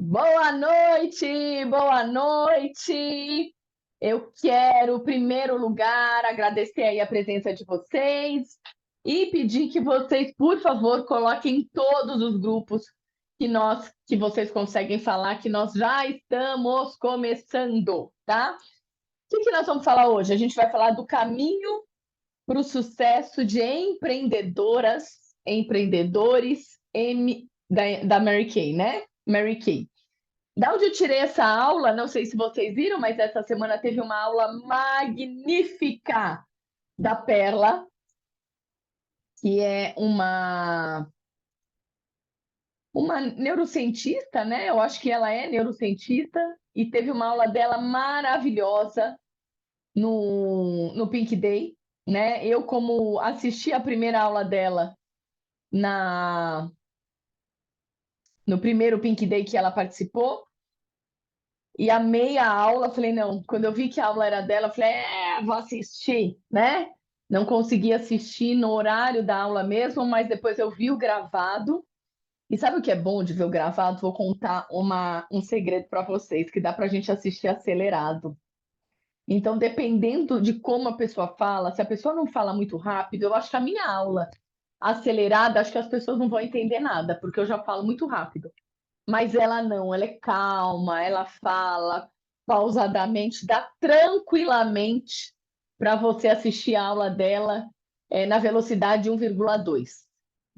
Boa noite, boa noite. Eu quero, em primeiro lugar, agradecer aí a presença de vocês e pedir que vocês, por favor, coloquem todos os grupos que vocês conseguem falar, que nós já estamos começando, tá? O que nós vamos falar hoje? A gente vai falar do caminho para o sucesso de empreendedoras, empreendedores da Mary Kay, né? Mary Kay. Da onde eu tirei essa aula, não sei se vocês viram, mas essa semana teve uma aula magnífica da Perla, que é uma neurocientista, né? Eu acho que ela é neurocientista, e teve uma aula dela maravilhosa no Pink Day, né? Eu, como assisti a primeira aula dela na no primeiro Pink Day que ela participou, e amei a aula, falei, não, quando eu vi que a aula era dela, eu falei, vou assistir, né? Não consegui assistir no horário da aula mesmo, mas depois eu vi o gravado. E sabe o que é bom de ver o gravado? Vou contar um segredo para vocês, que dá para a gente assistir acelerado. Então, dependendo de como a pessoa fala, se a pessoa não fala muito rápido, eu acho que a minha aula acelerada, acho que as pessoas não vão entender nada, porque eu já falo muito rápido. Mas ela não, ela é calma, ela fala pausadamente, dá tranquilamente para você assistir a aula dela na velocidade 1,2.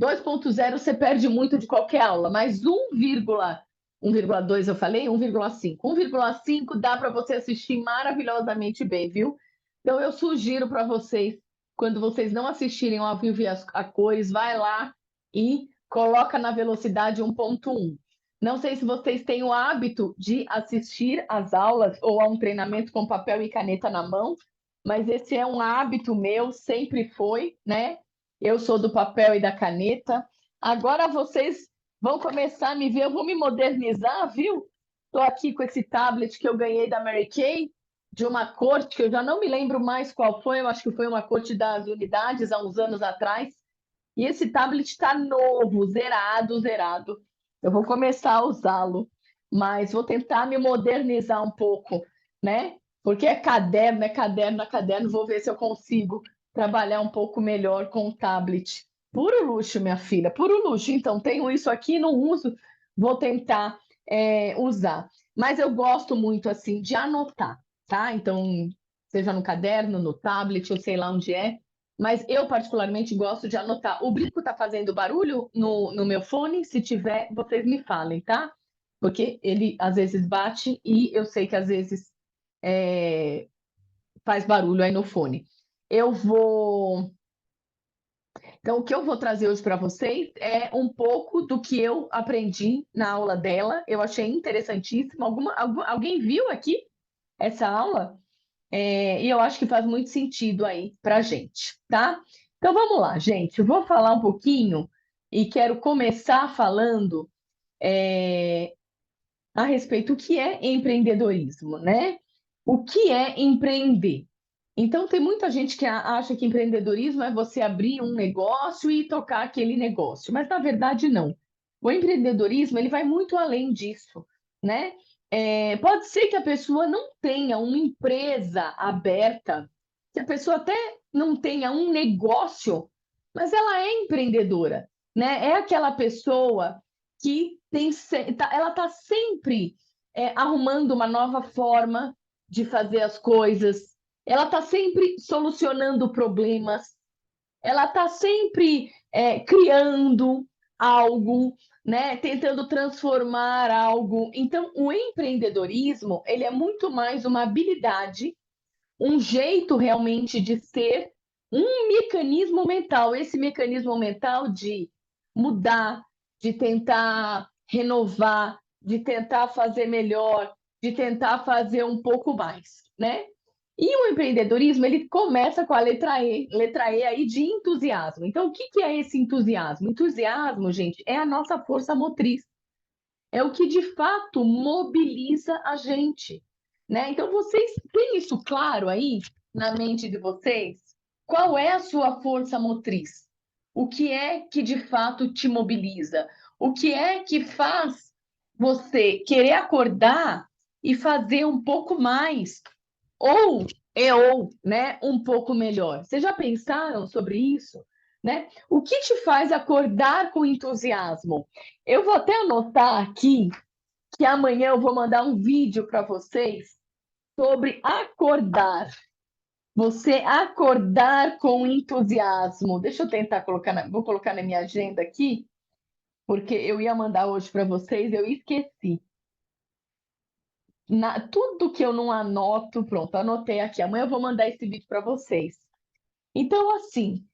2,0 você perde muito de qualquer aula, mas 1,2 eu falei? 1,5. 1,5 dá para você assistir maravilhosamente bem, viu? Então eu sugiro para vocês, quando vocês não assistirem ao vivo e a cores, vai lá e coloca na velocidade 1,1. Não sei se vocês têm o hábito de assistir às aulas ou a um treinamento com papel e caneta na mão, mas esse é um hábito meu, sempre foi, né? Eu sou do papel e da caneta. Agora vocês vão começar a me ver, eu vou me modernizar, viu? Estou aqui com esse tablet que eu ganhei da Mary Kay, de uma corte que eu já não me lembro mais qual foi, eu acho que foi uma corte das unidades há uns anos atrás. E esse tablet está novo, zerado, zerado. Eu vou começar a usá-lo, mas vou tentar me modernizar um pouco, né? Porque é caderno, é caderno, é caderno. Vou ver se eu consigo trabalhar um pouco melhor com o tablet. Puro luxo, minha filha, puro luxo. Então, tenho isso aqui, não uso, vou tentar usar. Mas eu gosto muito, assim, de anotar, tá? Então, seja no caderno, no tablet, eu sei lá onde é, mas eu particularmente gosto de anotar. O brinco tá fazendo barulho no meu fone? Se tiver, vocês me falem, tá? Porque ele às vezes bate e eu sei que às vezes é, faz barulho aí no fone. Eu vou. Então, o que eu vou trazer hoje para vocês é um pouco do que eu aprendi na aula dela. Eu achei interessantíssimo. Alguém viu aqui essa aula? E eu acho que faz muito sentido aí para a gente, tá? Então vamos lá, gente. Eu vou falar um pouquinho e quero começar falando é, a respeito do que é empreendedorismo, né? O que é empreender? Então, tem muita gente que acha que empreendedorismo é você abrir um negócio e tocar aquele negócio, mas na verdade não. O empreendedorismo ele vai muito além disso, né? Pode ser que a pessoa não tenha uma empresa aberta, que a pessoa até não tenha um negócio, mas ela é empreendedora, né? É aquela pessoa que ela está sempre arrumando uma nova forma de fazer as coisas, ela está sempre solucionando problemas, ela está sempre criando algo, né? Tentando transformar algo. Então, o empreendedorismo ele é muito mais uma habilidade, um jeito realmente de ser, um mecanismo mental. Esse mecanismo mental de mudar, de tentar renovar, de tentar fazer melhor, de tentar fazer um pouco mais, né? E o empreendedorismo, ele começa com a letra E aí de entusiasmo. Então, o que é esse entusiasmo? Entusiasmo, gente, é a nossa força motriz. É o que de fato mobiliza a gente, né? Então, vocês têm isso claro aí na mente de vocês? Qual é a sua força motriz? O que é que de fato te mobiliza? O que é que faz você querer acordar e fazer um pouco mais, né, um pouco melhor. Vocês já pensaram sobre isso? Né? O que te faz acordar com entusiasmo? Eu vou até anotar aqui que amanhã eu vou mandar um vídeo para vocês sobre acordar. Você acordar com entusiasmo. Deixa eu tentar colocar, vou colocar na minha agenda aqui, porque eu ia mandar hoje para vocês, eu esqueci. Tudo que eu não anoto, pronto, anotei aqui. Amanhã eu vou mandar esse vídeo para vocês. Então, assim,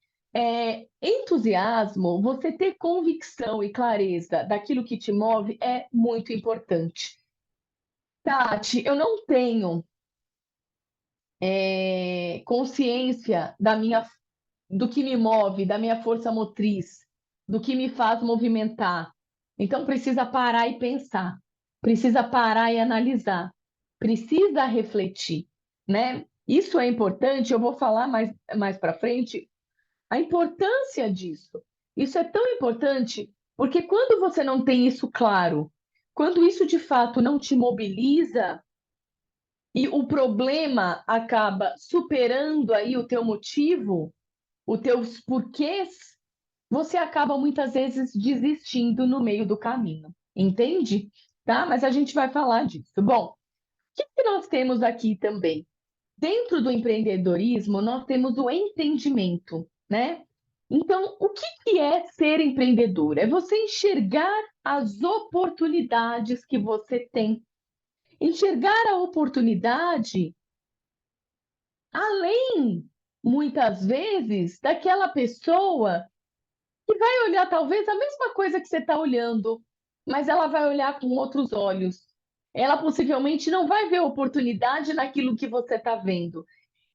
entusiasmo, você ter convicção e clareza daquilo que te move é muito importante. Tati, eu não tenho consciência do que me move, da minha força motriz, do que me faz movimentar. Então precisa parar e pensar, precisa parar e analisar, precisa refletir, né? Isso é importante, eu vou falar mais para frente a importância disso. Isso é tão importante porque quando você não tem isso claro, quando isso de fato não te mobiliza, e o problema acaba superando aí o teu motivo, os teus porquês, você acaba muitas vezes desistindo no meio do caminho, entende? Tá? Mas a gente vai falar disso. Bom, o que que nós temos aqui também? Dentro do empreendedorismo, nós temos o entendimento, né? Então, o que que é ser empreendedor? É você enxergar as oportunidades que você tem. Enxergar a oportunidade além, muitas vezes, daquela pessoa que vai olhar talvez a mesma coisa que você está olhando, mas ela vai olhar com outros olhos. Ela possivelmente não vai ver oportunidade naquilo que você está vendo.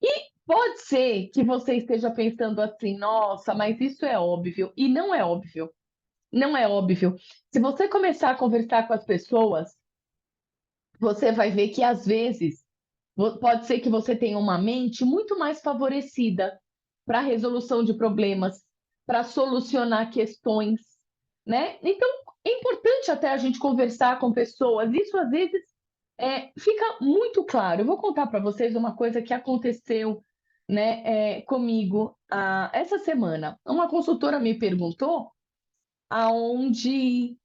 E pode ser que você esteja pensando assim, nossa, mas isso é óbvio. E não é óbvio. Não é óbvio. Se você começar a conversar com as pessoas, você vai ver que às vezes pode ser que você tenha uma mente muito mais favorecida para a resolução de problemas, para solucionar questões, né? Então, é importante até a gente conversar com pessoas. Isso às vezes fica muito claro. Eu vou contar para vocês uma coisa que aconteceu, né, comigo essa semana. Uma consultora me perguntou aonde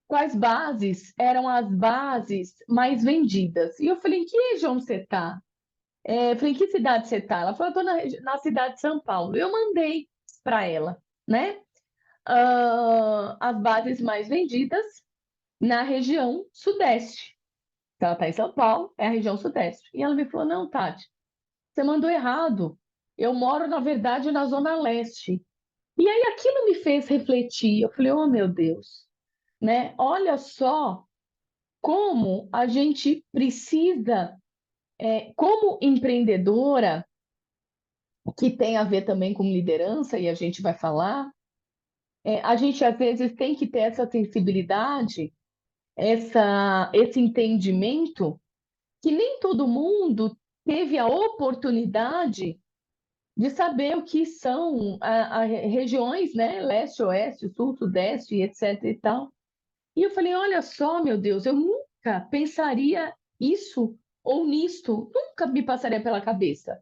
quais bases eram as bases mais vendidas. E eu falei, em que região você está? Eu falei, em que cidade você está? Ela falou, eu estou na cidade de São Paulo. Eu mandei para ela, né? As bases mais vendidas na região sudeste. Então, ela está em São Paulo, é a região sudeste. E ela me falou, não, Tati, você mandou errado. Eu moro, na verdade, na zona leste. E aí aquilo me fez refletir. Eu falei, oh, meu Deus, né? Olha só como a gente precisa, como empreendedora, que tem a ver também com liderança, e a gente vai falar, a gente às vezes tem que ter essa sensibilidade, esse entendimento, que nem todo mundo teve a oportunidade de saber o que são as regiões, né? Leste, oeste, sul, sudeste, etc e tal. E eu falei, olha só, meu Deus, eu nunca pensaria isso ou nisto, nunca me passaria pela cabeça.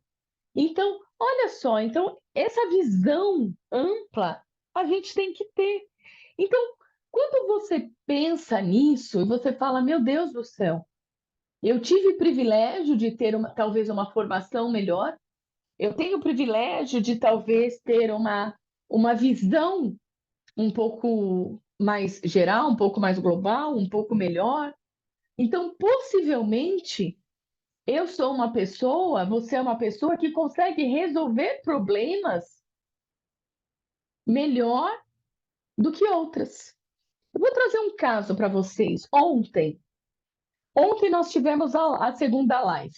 Então, olha só, então essa visão ampla a gente tem que ter. Então, quando você pensa nisso e você fala, meu Deus do céu, eu tive o privilégio de ter talvez uma formação melhor, eu tenho o privilégio de talvez ter uma visão um pouco mais geral, um pouco mais global, um pouco melhor. Então, possivelmente, eu sou uma pessoa, você é uma pessoa que consegue resolver problemas melhor do que outras. Eu vou trazer um caso para vocês. Ontem nós tivemos a segunda live.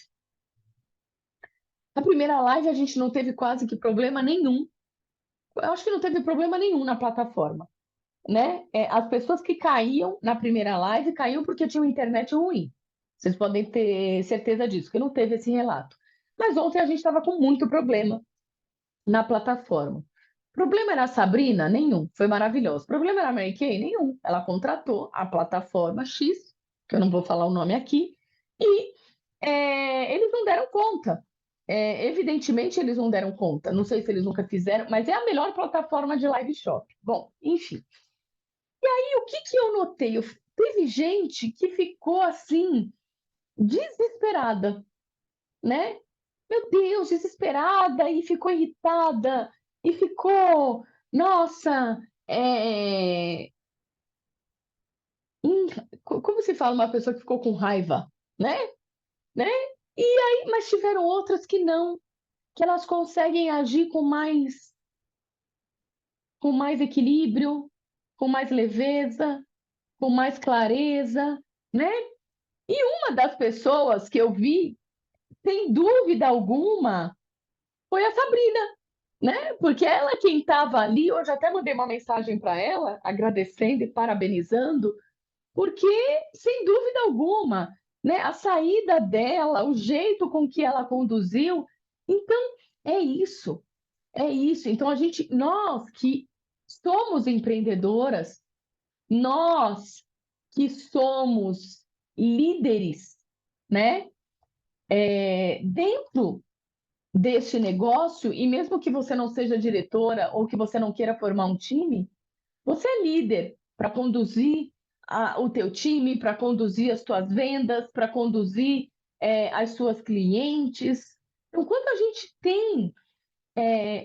A primeira live a gente não teve quase que problema nenhum. Eu acho que não teve problema nenhum na plataforma, né? As pessoas que caíam na primeira live caíam porque tinham internet ruim. Vocês podem ter certeza disso, que não teve esse relato. Mas ontem a gente estava com muito problema na plataforma. Problema era a Sabrina? Nenhum. Foi maravilhoso. Problema era a Mary Kay? Nenhum. Ela contratou a plataforma X, que eu não vou falar o nome aqui, e eles não deram conta. Evidentemente, eles não deram conta. Não sei se eles nunca fizeram, mas é a melhor plataforma de live shop. Bom, enfim. E o que que eu notei? Teve gente que ficou assim, desesperada, né? Meu Deus, desesperada, e ficou irritada, e ficou, nossa, hum, como se fala uma pessoa que ficou com raiva, né? Né? E aí, mas tiveram outras que não, que elas conseguem agir com mais equilíbrio, com mais leveza, com mais clareza, né? E uma das pessoas que eu vi, sem dúvida alguma, foi a Sabrina, né? Porque ela quem estava ali, hoje até mandei uma mensagem para ela, agradecendo e parabenizando, porque, sem dúvida alguma, né, a saída dela, o jeito com que ela conduziu, então é isso, é isso. Então nós que somos empreendedoras, nós que somos líderes, né, dentro deste negócio, e mesmo que você não seja diretora ou que você não queira formar um time, você é líder para conduzir o teu time, para conduzir as tuas vendas, para conduzir as suas clientes. Então, quando a gente tem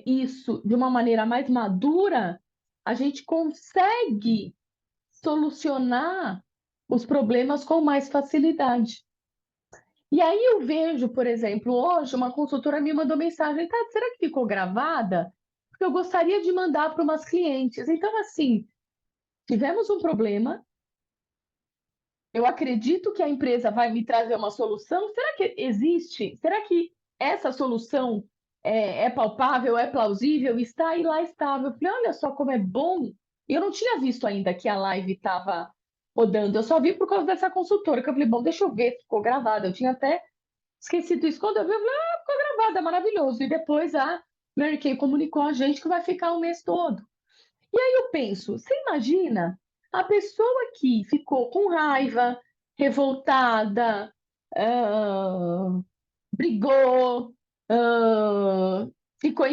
isso de uma maneira mais madura, a gente consegue solucionar os problemas com mais facilidade. E aí eu vejo, por exemplo, hoje uma consultora me mandou mensagem, tá, será que ficou gravada? Porque eu gostaria de mandar para umas clientes. Então, assim, tivemos um problema, eu acredito que a empresa vai me trazer uma solução. Será que existe? Será que essa solução é palpável, é plausível? Está aí lá estável. Eu falei, olha só como é bom. Eu não tinha visto ainda que a live estava rodando, eu só vi por causa dessa consultora, que eu falei, bom, deixa eu ver se ficou gravada. Eu tinha até esquecido isso. Quando eu vi, eu falei, ficou gravada, maravilhoso. E depois a Mary Kay comunicou a gente que vai ficar o mês todo. E aí eu penso, você imagina a pessoa que ficou com raiva, revoltada, ah, brigou, ah, ficou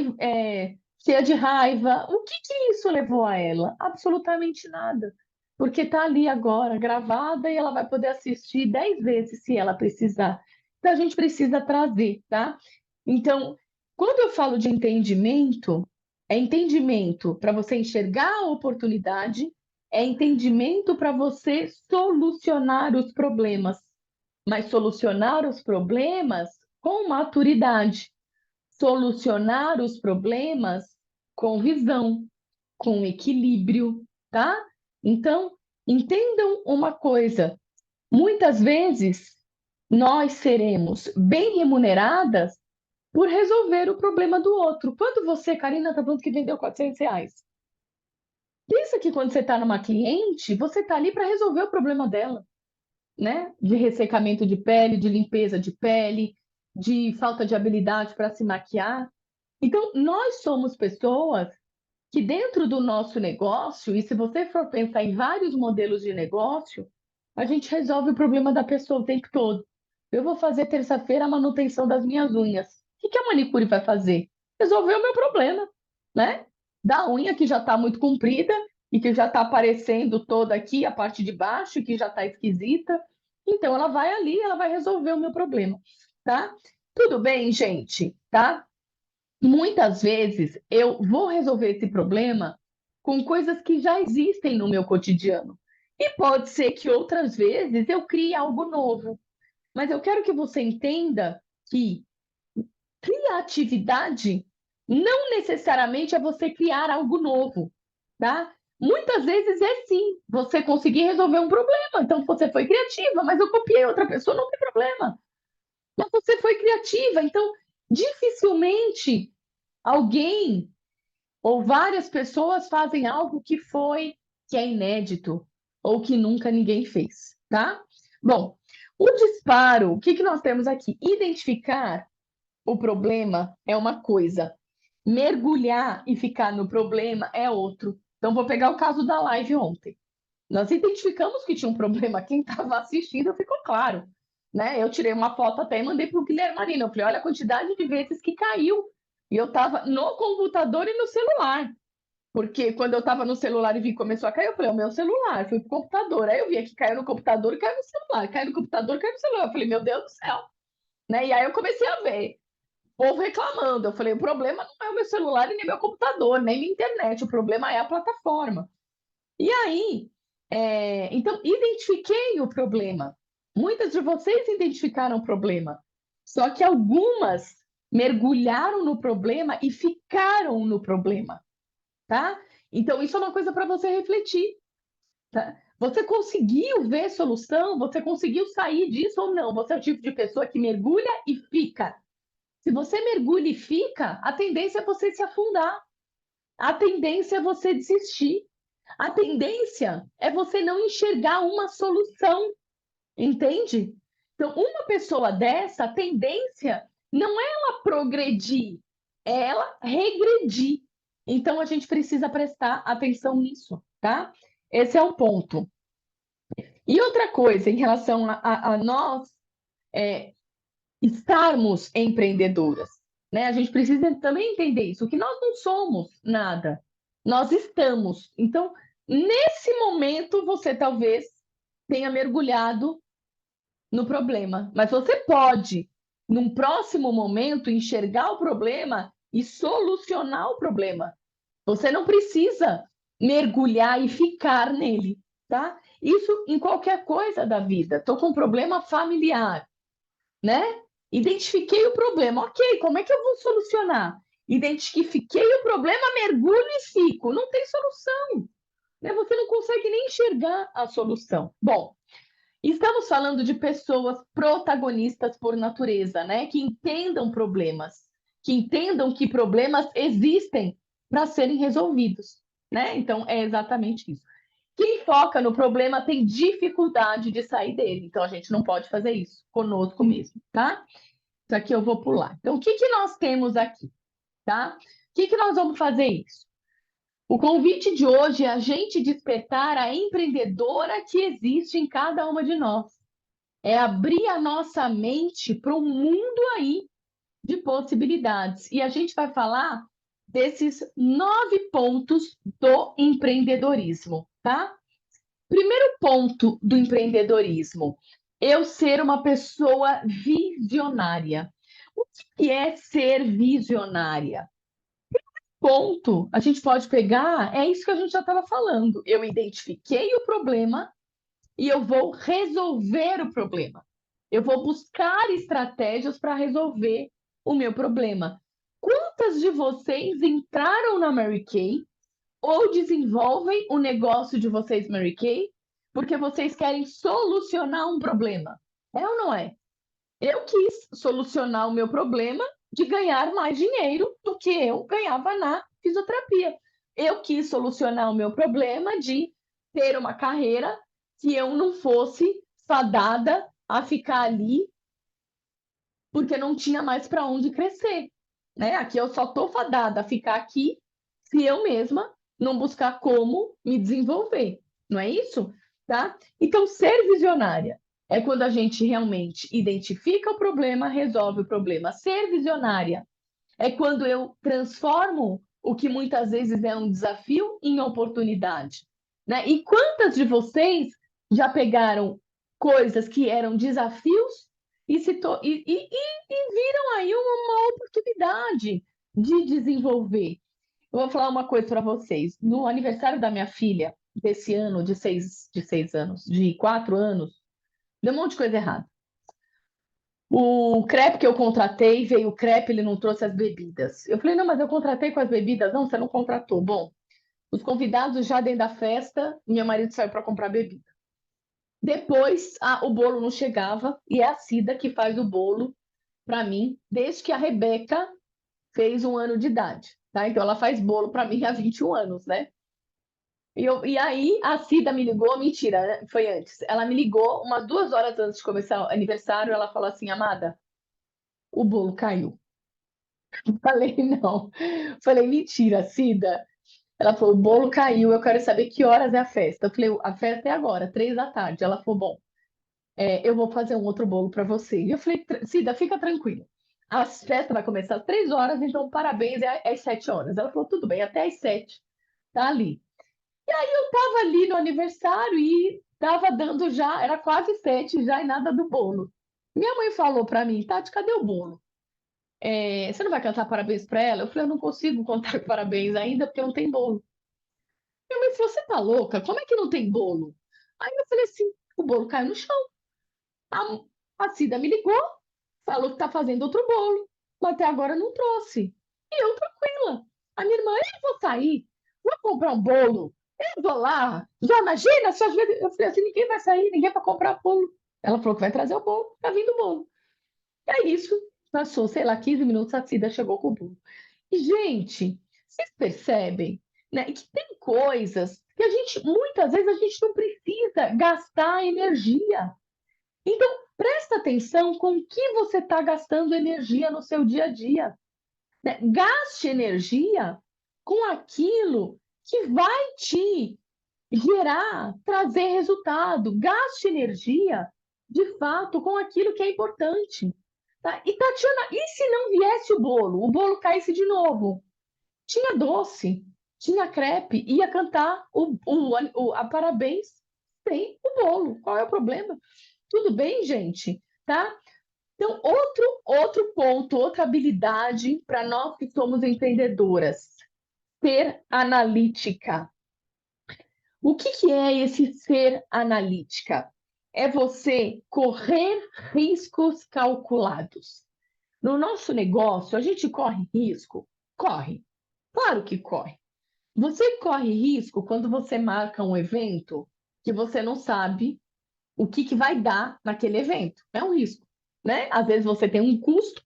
cheia de raiva. O que que isso levou a ela? Absolutamente nada. Porque está ali agora, gravada, e ela vai poder assistir 10 vezes se ela precisar. Então a gente precisa trazer, tá? Então, quando eu falo de entendimento, é entendimento para você enxergar a oportunidade, é entendimento para você solucionar os problemas, mas solucionar os problemas com maturidade, solucionar os problemas com visão, com equilíbrio, tá? Então, entendam uma coisa: muitas vezes nós seremos bem remuneradas por resolver o problema do outro. Quando você, Karina, está falando que vendeu R$ 400, pensa que quando você está numa cliente, você está ali para resolver o problema dela, né? De ressecamento de pele, de limpeza de pele, de falta de habilidade para se maquiar. Então, nós somos pessoas que, dentro do nosso negócio, e se você for pensar em vários modelos de negócio, a gente resolve o problema da pessoa o tempo todo. Eu vou fazer terça-feira a manutenção das minhas unhas. O que que a manicure vai fazer? Resolver o meu problema, né? Da unha que já está muito comprida e que já está aparecendo toda aqui, a parte de baixo, que já está esquisita. Então, ela vai ali, ela vai resolver o meu problema, tá? Tudo bem, gente, tá? Muitas vezes eu vou resolver esse problema com coisas que já existem no meu cotidiano. E pode ser que outras vezes eu crie algo novo. Mas eu quero que você entenda que criatividade não necessariamente é você criar algo novo, tá? Muitas vezes é sim, você conseguir resolver um problema. Então você foi criativa, mas eu copiei outra pessoa, não tem problema. Mas você foi criativa, então dificilmente alguém ou várias pessoas fazem algo que é inédito ou que nunca ninguém fez, tá? Bom, o disparo, o que que nós temos aqui? Identificar o problema é uma coisa. Mergulhar e ficar no problema é outro. Então, vou pegar o caso da live ontem. Nós identificamos que tinha um problema. Quem estava assistindo ficou claro, né? Eu tirei uma foto até e mandei para o Guilherme Marino. Eu falei, olha a quantidade de vezes que caiu. E eu estava no computador e no celular. Porque quando eu estava no celular e vi que começou a cair, eu falei, é o meu celular, fui pro computador. Aí eu vi que caiu no computador e caiu no celular, caiu no computador, caiu no celular. Eu falei, meu Deus do céu, né? E aí eu comecei a ver o povo reclamando. Eu falei, o problema não é o meu celular e nem meu computador, nem minha internet, o problema é a plataforma. E aí, então, identifiquei o problema. Muitas de vocês identificaram o problema, só que algumas mergulharam no problema e ficaram no problema, tá? Então, isso é uma coisa para você refletir, tá? Você conseguiu ver solução? Você conseguiu sair disso ou não? Você é o tipo de pessoa que mergulha e fica. Se você mergulha e fica, a tendência é você se afundar. A tendência é você desistir. A tendência é você não enxergar uma solução, entende? Então, uma pessoa dessa, a tendência não é ela progredir, é ela regredir. Então, a gente precisa prestar atenção nisso, tá? Esse é o ponto. E outra coisa, em relação a nós estarmos empreendedoras, né? A gente precisa também entender isso, que nós não somos nada, nós estamos. Então, nesse momento, você talvez tenha mergulhado no problema, mas você pode, num próximo momento, enxergar o problema e solucionar o problema. Você não precisa mergulhar e ficar nele, tá? Isso em qualquer coisa da vida. Estou com um problema familiar, né? Identifiquei o problema. Ok, como é que eu vou solucionar? Identifiquei o problema, mergulho e fico. Não tem solução, né? Você não consegue nem enxergar a solução. Bom, estamos falando de pessoas protagonistas por natureza, né? Que entendam problemas, que entendam que problemas existem para serem resolvidos, né? Então, é exatamente isso. Quem foca no problema tem dificuldade de sair dele, então a gente não pode fazer isso conosco mesmo, tá? Isso aqui eu vou pular. Então, o que que nós temos aqui, tá? O que que nós vamos fazer isso? O convite de hoje é a gente despertar a empreendedora que existe em cada uma de nós. É abrir a nossa mente para um mundo aí de possibilidades. E a gente vai falar desses 9 pontos do empreendedorismo, tá? Primeiro ponto do empreendedorismo, eu ser uma pessoa visionária. O que é ser visionária? Ponto, a gente pode pegar, é isso que a gente já estava falando. Eu identifiquei o problema e eu vou resolver o problema. Eu vou buscar estratégias para resolver o meu problema. Quantas de vocês entraram na Mary Kay ou desenvolvem o negócio de vocês, Mary Kay, porque vocês querem solucionar um problema? É ou não é? Eu quis solucionar o meu problema de ganhar mais dinheiro do que eu ganhava na fisioterapia. Eu quis solucionar o meu problema de ter uma carreira que eu não fosse fadada a ficar ali porque não tinha mais para onde crescer, né? Aqui eu só tô fadada a ficar aqui se eu mesma não buscar como me desenvolver, não é isso? Tá? Então, ser visionária é quando a gente realmente identifica o problema, resolve o problema. Ser visionária é quando eu transformo o que muitas vezes é um desafio em oportunidade, né? E quantas de vocês já pegaram coisas que eram desafios e viram aí uma oportunidade de desenvolver? Eu vou falar uma coisa para vocês. No aniversário da minha filha, desse ano, de seis anos, de 4 anos, deu um monte de coisa errada. O crepe que eu contratei, veio o crepe, ele não trouxe as bebidas. Eu falei, não, mas eu contratei com as bebidas. Não, você não contratou. Bom, os convidados já dentro da festa, meu marido saiu para comprar bebida. Depois, o bolo não chegava e é a Cida que faz o bolo para mim, desde que a Rebeca fez 1 ano de idade, tá? Então ela faz bolo para mim há 21 anos, né? E aí a Cida me ligou, mentira, né? Foi antes. Ela me ligou umas 2 horas antes de começar o aniversário, ela falou assim, amada, o bolo caiu. Falei, não. Falei, mentira, Cida. Ela falou, o bolo caiu, eu quero saber que horas é a festa. Eu falei, a festa é agora, 3 da tarde. Ela falou, bom, eu vou fazer um outro bolo para você. E eu falei, Cida, fica tranquila. A festa vai começar às 3 horas, então parabéns, é às 7 horas. Ela falou, tudo bem, até às 7, tá ali. Eu tava ali no aniversário e tava dando já, era quase 7 já e nada do bolo. Minha mãe falou para mim, Tati, cadê o bolo? Você não vai cantar parabéns para ela? Eu falei, eu não consigo contar parabéns ainda porque não tem bolo. Minha mãe falou, você tá louca? Como é que não tem bolo? Aí eu falei assim, o bolo caiu no chão. A, a Cida me ligou, falou que tá fazendo outro bolo, mas até agora não trouxe. E eu tranquila. A minha irmã, eu vou sair, vou comprar um bolo, eu vou lá. Já imagina se às vezes... Eu falei assim, ninguém vai sair, ninguém vai comprar bolo. Ela falou que vai trazer o bolo, tá vindo o bolo. E é isso, passou, sei lá, 15 minutos, a Cida chegou com o bolo. E, gente, vocês percebem, né, que tem coisas que a gente, muitas vezes, a gente não precisa gastar energia. Então, presta atenção com o que você está gastando energia no seu dia a dia, né? Gaste energia com aquilo que vai te gerar, trazer resultado. Gaste energia, de fato, com aquilo que é importante. Tá? E, Tatiana, e se não viesse o bolo? O bolo caísse de novo? Tinha doce, tinha crepe, ia cantar a parabéns sem o bolo. Qual é o problema? Tudo bem, gente? Tá? Então, outro ponto, outra habilidade para nós que somos empreendedoras, ser analítica. O que que é esse ser analítica? É você correr riscos calculados. No nosso negócio, a gente corre risco? Corre. Claro que corre. Você corre risco quando você marca um evento que você não sabe o que que vai dar naquele evento. É um risco, né? Às vezes você tem um custo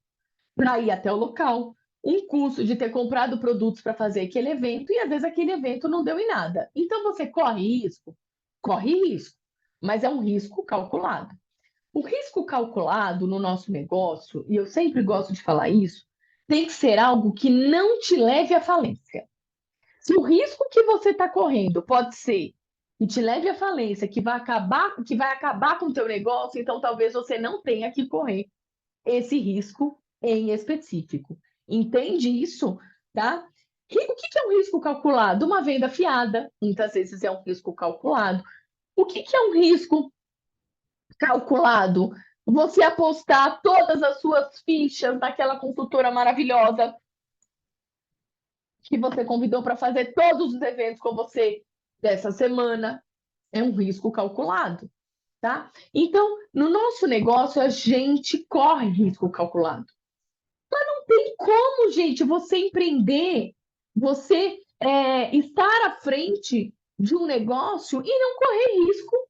para ir até o local, um custo de ter comprado produtos para fazer aquele evento e às vezes aquele evento não deu em nada. Então você corre risco, mas é um risco calculado. O risco calculado no nosso negócio, e eu sempre gosto de falar isso, tem que ser algo que não te leve à falência. Se o risco que você está correndo pode ser que te leve à falência, que vai acabar com o teu negócio, então talvez você não tenha que correr esse risco em específico. Entende isso, tá? O que que é um risco calculado? Uma venda fiada, muitas vezes é um risco calculado. O que que é um risco calculado? Você apostar todas as suas fichas naquela consultora maravilhosa que você convidou para fazer todos os eventos com você dessa semana. É um risco calculado, tá? Então, no nosso negócio, a gente corre risco calculado. Não tem como, gente, você empreender, você estar à frente de um negócio e não correr risco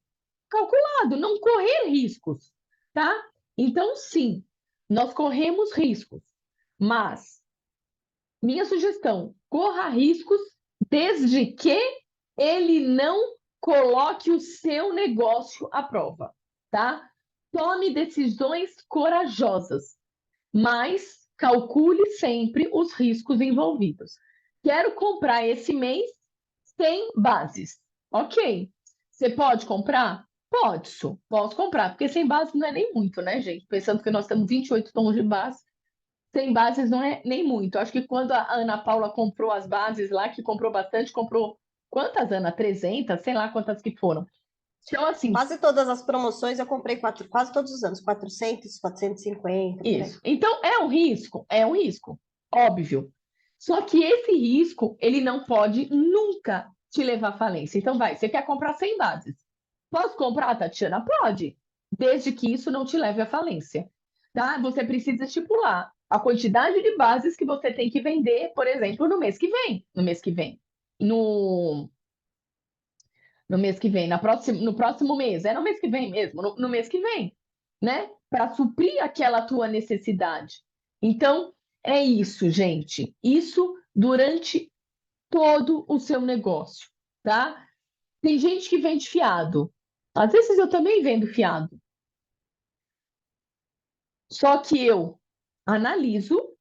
calculado, não correr riscos, tá? Então, sim, nós corremos riscos, mas minha sugestão, corra riscos desde que ele não coloque o seu negócio à prova, tá? Tome decisões corajosas, mas calcule sempre os riscos envolvidos. Quero comprar esse mês sem bases. Ok. Você pode comprar? Posso comprar, porque sem bases não é nem muito, né, gente? Pensando que nós temos 28 tons de base, sem bases não é nem muito. Acho que quando a Ana Paula comprou as bases lá, que comprou bastante, comprou quantas, Ana? 300? Sei lá quantas que foram. Então, assim, Quase todas as promoções eu comprei quase todos os anos, 400, 450, por aí. isso. Então, é um risco, óbvio. Só que esse risco, ele não pode nunca te levar à falência. Então, vai, você quer comprar 100 bases. Posso comprar, Tatiana? Pode, desde que isso não te leve à falência, tá? Você precisa estipular a quantidade de bases que você tem que vender, por exemplo, no mês que vem, no próximo mês, no mês que vem mesmo, no mês que vem, né? Para suprir aquela tua necessidade. Então, é isso, gente. Isso durante todo o seu negócio, tá? Tem gente que vende fiado. Às vezes eu também vendo fiado. Só que eu analiso,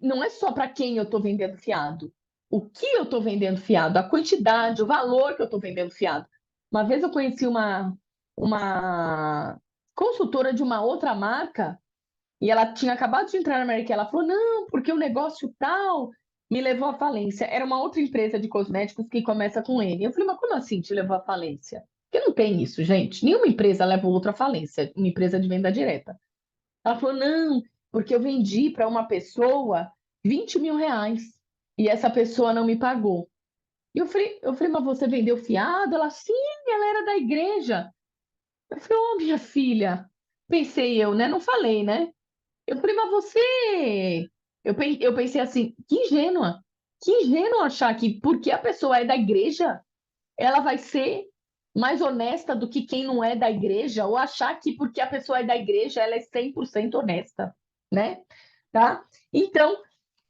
não é só para quem eu estou vendendo fiado. O que eu estou vendendo fiado, a quantidade, o valor que eu estou vendendo fiado. Uma vez eu conheci uma consultora de uma outra marca e ela tinha acabado de entrar na América. Ela falou: não, porque o negócio tal me levou à falência. Era uma outra empresa de cosméticos que começa com N. Eu falei: mas como assim te levou à falência? Porque não tem isso, gente. Nenhuma empresa leva outra à falência, uma empresa de venda direta. Ela falou: não, porque eu vendi para uma pessoa 20 mil reais e essa pessoa não me pagou. E eu falei, mas você vendeu fiado? Ela, sim, ela era da igreja. Eu falei: ô, minha filha, pensei eu, né? Não falei, né? Eu falei, mas você. Eu pensei assim, que ingênua achar que porque a pessoa é da igreja, ela vai ser mais honesta do que quem não é da igreja, ou achar que porque a pessoa é da igreja, ela é 100% honesta, né? Tá? Então,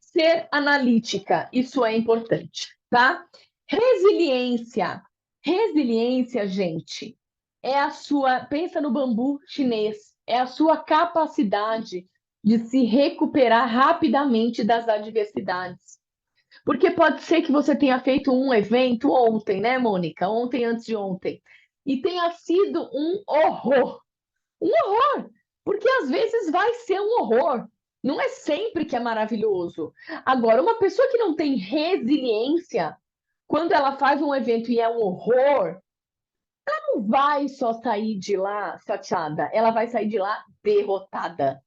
ser analítica, isso é importante, tá? Resiliência. Resiliência, gente, é a sua, pensa no bambu chinês, é a sua capacidade de se recuperar rapidamente das adversidades. Porque pode ser que você tenha feito um evento ontem, né, Mônica? Ontem, antes de ontem. E tenha sido um horror. Um horror. Porque às vezes vai ser um horror. Não é sempre que é maravilhoso. Agora, uma pessoa que não tem resiliência, quando ela faz um evento e é um horror, não vai só sair de lá chateada, ela vai sair de lá derrotada.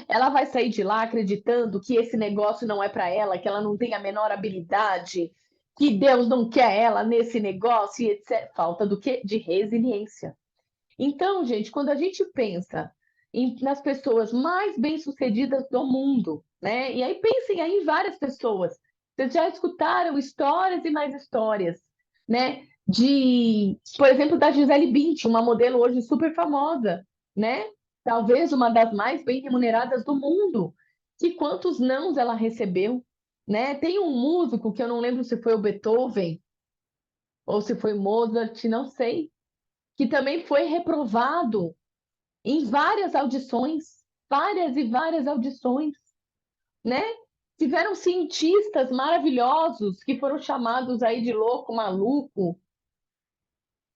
Ela vai sair de lá acreditando que esse negócio não é para ela, que ela não tem a menor habilidade, que Deus não quer ela nesse negócio, e etc. Falta do quê? De resiliência. Então, gente, quando a gente pensa nas pessoas mais bem-sucedidas do mundo, né? E aí pensem aí em várias pessoas. Vocês já escutaram histórias e mais histórias, né? Por exemplo, da Gisele Bündchen, uma modelo hoje super famosa, né? Talvez uma das mais bem remuneradas do mundo. Que quantos nãos ela recebeu, né? Tem um músico que eu não lembro se foi o Beethoven ou se foi Mozart, não sei, que também foi reprovado em várias audições, várias e várias audições, né? Tiveram cientistas maravilhosos que foram chamados aí de louco, maluco,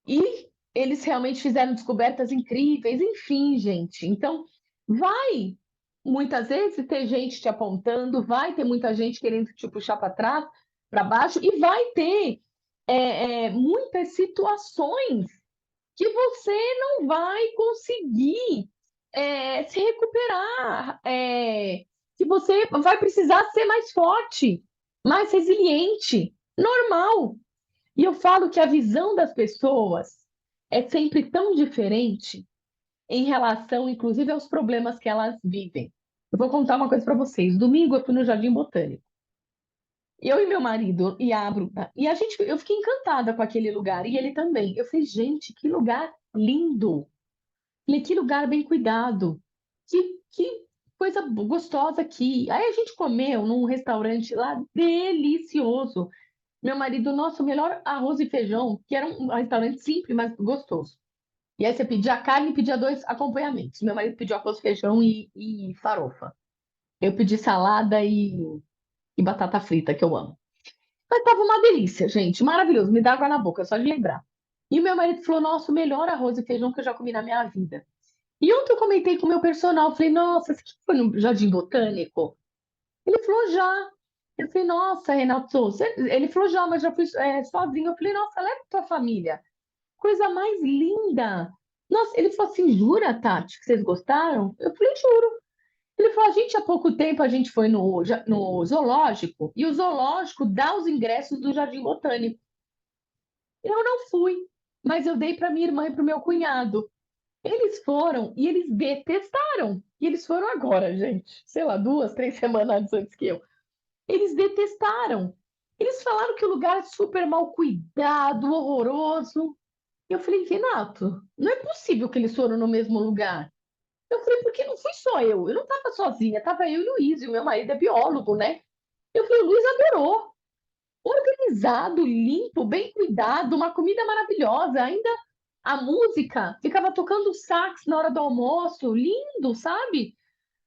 e eles realmente fizeram descobertas incríveis, enfim, gente. Então, vai muitas vezes ter gente te apontando, vai ter muita gente querendo te puxar para trás, para baixo, e vai ter muitas situações que você não vai conseguir se recuperar, que você vai precisar ser mais forte, mais resiliente, normal. E eu falo que a visão das pessoas é sempre tão diferente em relação, inclusive, aos problemas que elas vivem. Eu vou contar uma coisa para vocês. Domingo eu fui no Jardim Botânico. Eu e meu marido e a Bruna, e eu fiquei encantada com aquele lugar, e ele também. Eu falei, gente, que lugar lindo! Falei, que lugar bem cuidado. Que coisa gostosa aqui. Aí a gente comeu num restaurante lá delicioso. Meu marido, nossa, o melhor arroz e feijão, que era um restaurante simples, mas gostoso. E aí você pedia a carne e pedia dois acompanhamentos. Meu marido pediu arroz, feijão e farofa. Eu pedi salada e batata frita, que eu amo. Mas tava uma delícia, gente, maravilhoso. Me dá água na boca, só de lembrar. E o meu marido falou, nossa, o melhor arroz e feijão que eu já comi na minha vida. E ontem eu comentei com o meu personal, falei, nossa, você foi no Jardim Botânico? Ele falou, já. Eu falei, nossa, Renato, ele falou, já, mas já fui sozinho. Eu falei, nossa, leva tua família. Coisa mais linda. Nossa, ele falou assim, jura, Tati, que vocês gostaram? Eu falei, juro. Ele falou, a gente, há pouco tempo, a gente foi no zoológico, e o zoológico dá os ingressos do Jardim Botânico. Eu não fui, mas eu dei para minha irmã e para o meu cunhado. Eles foram e eles detestaram. E eles foram agora, gente. Sei lá, 2, 3 semanas antes que eu. Eles detestaram. Eles falaram que o lugar é super mal cuidado, horroroso. Eu falei, Renato, não é possível que eles foram no mesmo lugar. Eu falei, porque não fui só eu. Eu não estava sozinha, estava eu e o Luiz, e o meu marido é biólogo, né? Eu falei, o Luiz adorou. Organizado, limpo, bem cuidado, uma comida maravilhosa. Ainda a música ficava tocando sax na hora do almoço, lindo, sabe?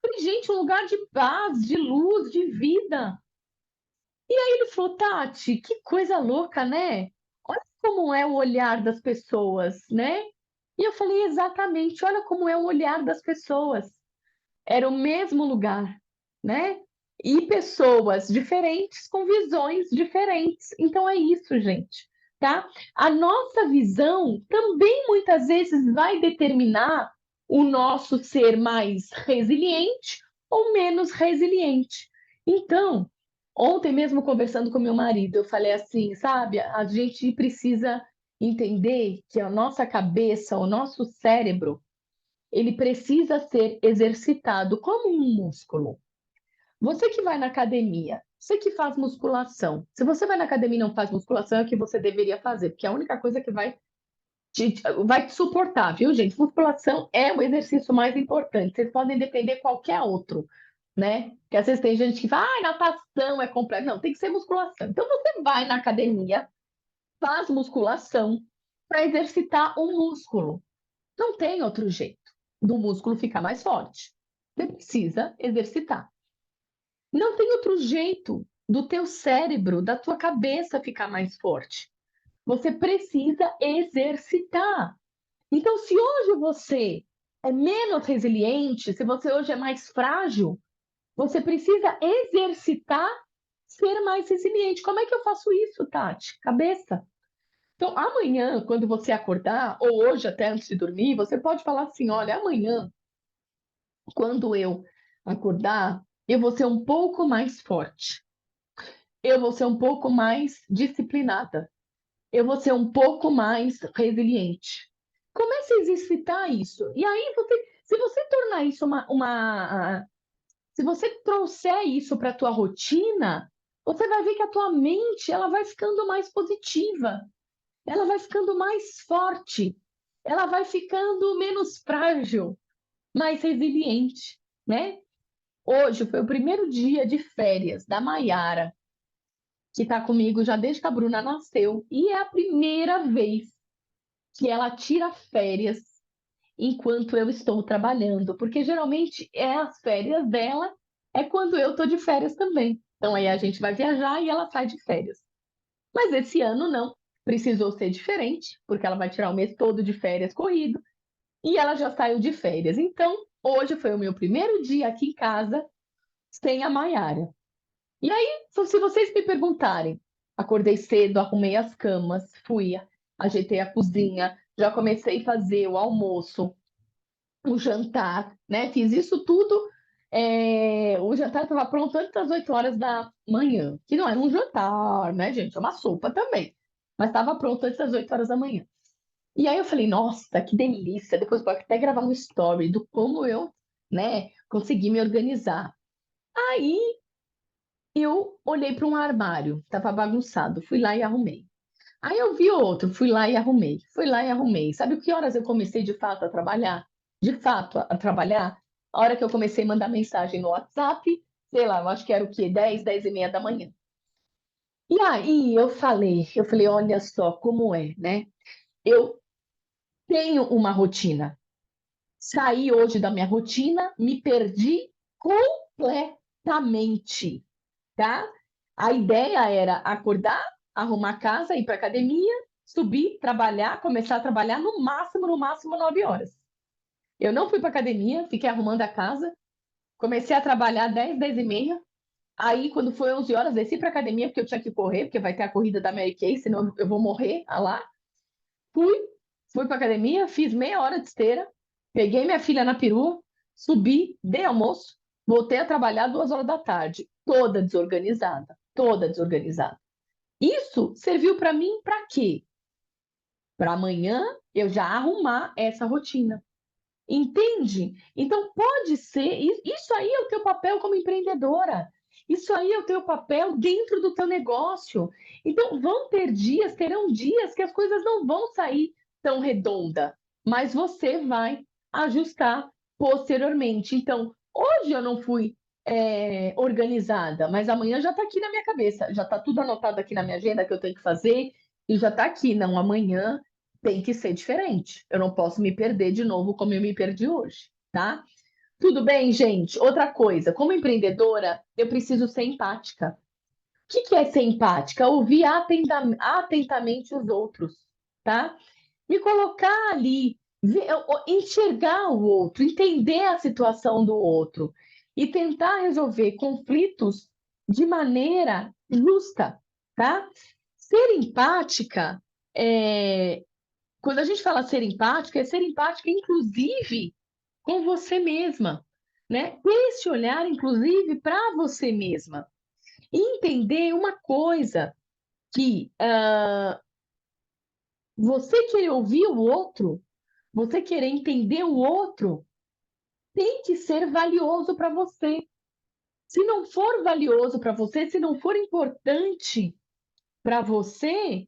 Falei, gente, um lugar de paz, de luz, de vida. E aí ele falou, Tati, que coisa louca, né? Olha como é o olhar das pessoas, né? E eu falei, exatamente, olha como é o olhar das pessoas. Era o mesmo lugar, né? E pessoas diferentes com visões diferentes. Então é isso, gente, tá? A nossa visão também muitas vezes vai determinar o nosso ser mais resiliente ou menos resiliente. Então, ontem mesmo conversando com meu marido, eu falei assim, sabe, a gente precisa entender que a nossa cabeça, o nosso cérebro, ele precisa ser exercitado como um músculo. Você que vai na academia, você que faz musculação, se você vai na academia e não faz musculação, é o que você deveria fazer, porque é a única coisa que vai te suportar, viu, gente? Musculação é o exercício mais importante. Vocês podem depender qualquer outro, né? Porque às vezes tem gente que fala, ah, natação é complexo. Não, tem que ser musculação. Então você vai na academia, faz musculação para exercitar o músculo. Não tem outro jeito do músculo ficar mais forte. Você precisa exercitar. Não tem outro jeito do teu cérebro, da tua cabeça ficar mais forte. Você precisa exercitar. Então, se hoje você é menos resiliente, se você hoje é mais frágil, você precisa exercitar ser mais resiliente. Como é que eu faço isso, Tati? Cabeça. Então, amanhã, quando você acordar, ou hoje até antes de dormir, você pode falar assim: olha, amanhã, quando eu acordar, eu vou ser um pouco mais forte, eu vou ser um pouco mais disciplinada, eu vou ser um pouco mais resiliente. Comece a exercitar isso. E aí, se você tornar isso se você trouxer isso para a tua rotina, você vai ver que a tua mente ela vai ficando mais positiva, ela vai ficando mais forte, ela vai ficando menos frágil, mais resiliente, né? Hoje foi o primeiro dia de férias da Maiara, que está comigo já desde que a Bruna nasceu, e é a primeira vez que ela tira férias enquanto eu estou trabalhando, porque geralmente é as férias dela, é quando eu estou de férias também. Então aí a gente vai viajar e ela sai de férias. Mas esse ano não, precisou ser diferente, porque ela vai tirar o mês todo de férias corrido, e ela já saiu de férias. Então, hoje foi o meu primeiro dia aqui em casa sem a Maiara. E aí, se vocês me perguntarem, acordei cedo, arrumei as camas, fui, ajeitei a cozinha, já comecei a fazer o almoço, o jantar, né? Fiz isso tudo. O jantar estava pronto antes das 8 horas da manhã, que não era um jantar, né, gente? É uma sopa também. Mas estava pronto antes das 8 horas da manhã. E aí eu falei, nossa, que delícia. Depois pode até gravar um story do como eu, né, consegui me organizar. Aí eu olhei para um armário, estava bagunçado, fui lá e arrumei. Aí eu vi outro, fui lá e arrumei, fui lá e arrumei. Sabe que horas eu comecei de fato a trabalhar? De fato a trabalhar? A hora que eu comecei a mandar mensagem no WhatsApp, sei lá, eu acho que era o quê? 10, 10 e meia da manhã. E aí eu falei, olha só como é, né? Eu tenho uma rotina. Saí hoje da minha rotina, me perdi completamente, tá? A ideia era acordar, arrumar a casa, ir para academia, subir, trabalhar, começar a trabalhar no máximo 9 horas. Eu não fui para academia, fiquei arrumando a casa, comecei a trabalhar 10, 10 e meia. Aí, quando foi 11 horas, desci para academia porque eu tinha que correr, porque vai ter a corrida da Mary Kay, senão eu vou morrer lá. Fui, fui para academia, fiz meia hora de esteira, peguei minha filha na perua, subi, dei almoço, voltei a trabalhar 2 horas da tarde, toda desorganizada, toda desorganizada. Isso serviu para mim para quê? Para amanhã eu já arrumar essa rotina. Entende? Então pode ser, isso aí é o teu papel como empreendedora. Isso aí é o teu papel dentro do teu negócio. Então vão ter dias, terão dias que as coisas não vão sair tão redonda, mas você vai ajustar posteriormente. Então, hoje eu não fui organizada, mas amanhã já está aqui na minha cabeça, já está tudo anotado aqui na minha agenda que eu tenho que fazer e já está aqui. Não, amanhã tem que ser diferente. Eu não posso me perder de novo como eu me perdi hoje, tá? Tudo bem, gente? Outra coisa, como empreendedora, eu preciso ser empática. O que que é ser empática? Ouvir atentamente os outros, tá? Me colocar ali, enxergar o outro, entender a situação do outro e tentar resolver conflitos de maneira justa, tá? Ser empática, quando a gente fala ser empática, é ser empática, inclusive, com você mesma, né? Ter esse olhar, inclusive, para você mesma. E entender uma coisa, que você querer ouvir o outro, você querer entender o outro, tem que ser valioso para você. Se não for valioso para você, se não for importante para você,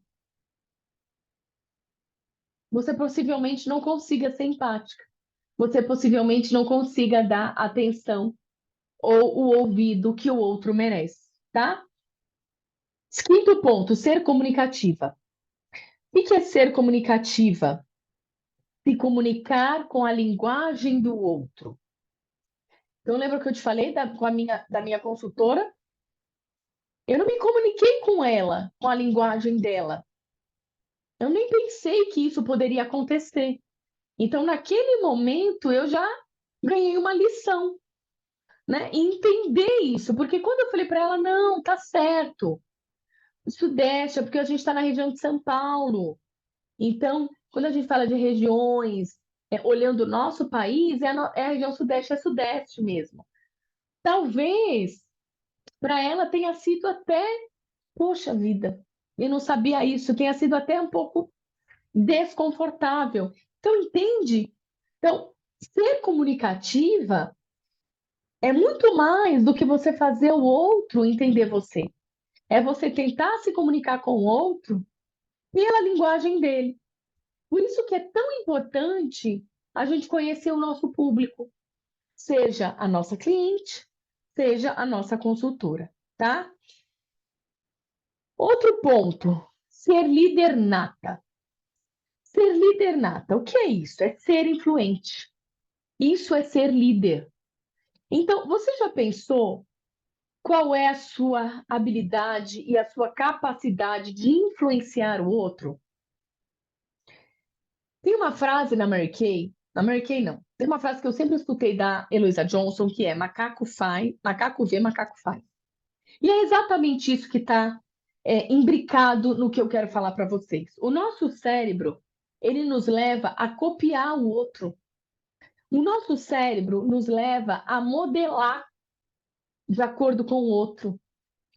você possivelmente não consiga ser empática. Você possivelmente não consiga dar atenção ou o ouvido que o outro merece, tá? Quinto ponto, ser comunicativa. O que é ser comunicativa? Se comunicar com a linguagem do outro. Então, lembra que eu te falei da minha consultora? Eu não me comuniquei com ela, com a linguagem dela. Eu nem pensei que isso poderia acontecer. Então, naquele momento, eu já ganhei uma lição, né? E entender isso, porque quando eu falei para ela, não, tá certo, o Sudeste, é porque a gente está na região de São Paulo. Então, quando a gente fala de regiões, olhando o nosso país, é a região Sudeste, é Sudeste mesmo. Talvez para ela tenha sido até, poxa vida, eu não sabia isso, tenha sido até um pouco desconfortável. Então, entende? Então, ser comunicativa é muito mais do que você fazer o outro entender você. É você tentar se comunicar com o outro pela linguagem dele. Por isso que é tão importante a gente conhecer o nosso público, seja a nossa cliente, seja a nossa consultora, tá? Outro ponto, ser líder nata. Ser líder nata, o que é isso? É ser influente. Isso é ser líder. Então, você já pensou qual é a sua habilidade e a sua capacidade de influenciar o outro? Tem uma frase na Mary Kay não, tem uma frase que eu sempre escutei da Eloisa Johnson, que é macaco faz, macaco vê, macaco faz. E é exatamente isso que está imbricado no que eu quero falar para vocês. O nosso cérebro, ele nos leva a copiar o outro. O nosso cérebro nos leva a modelar de acordo com o outro.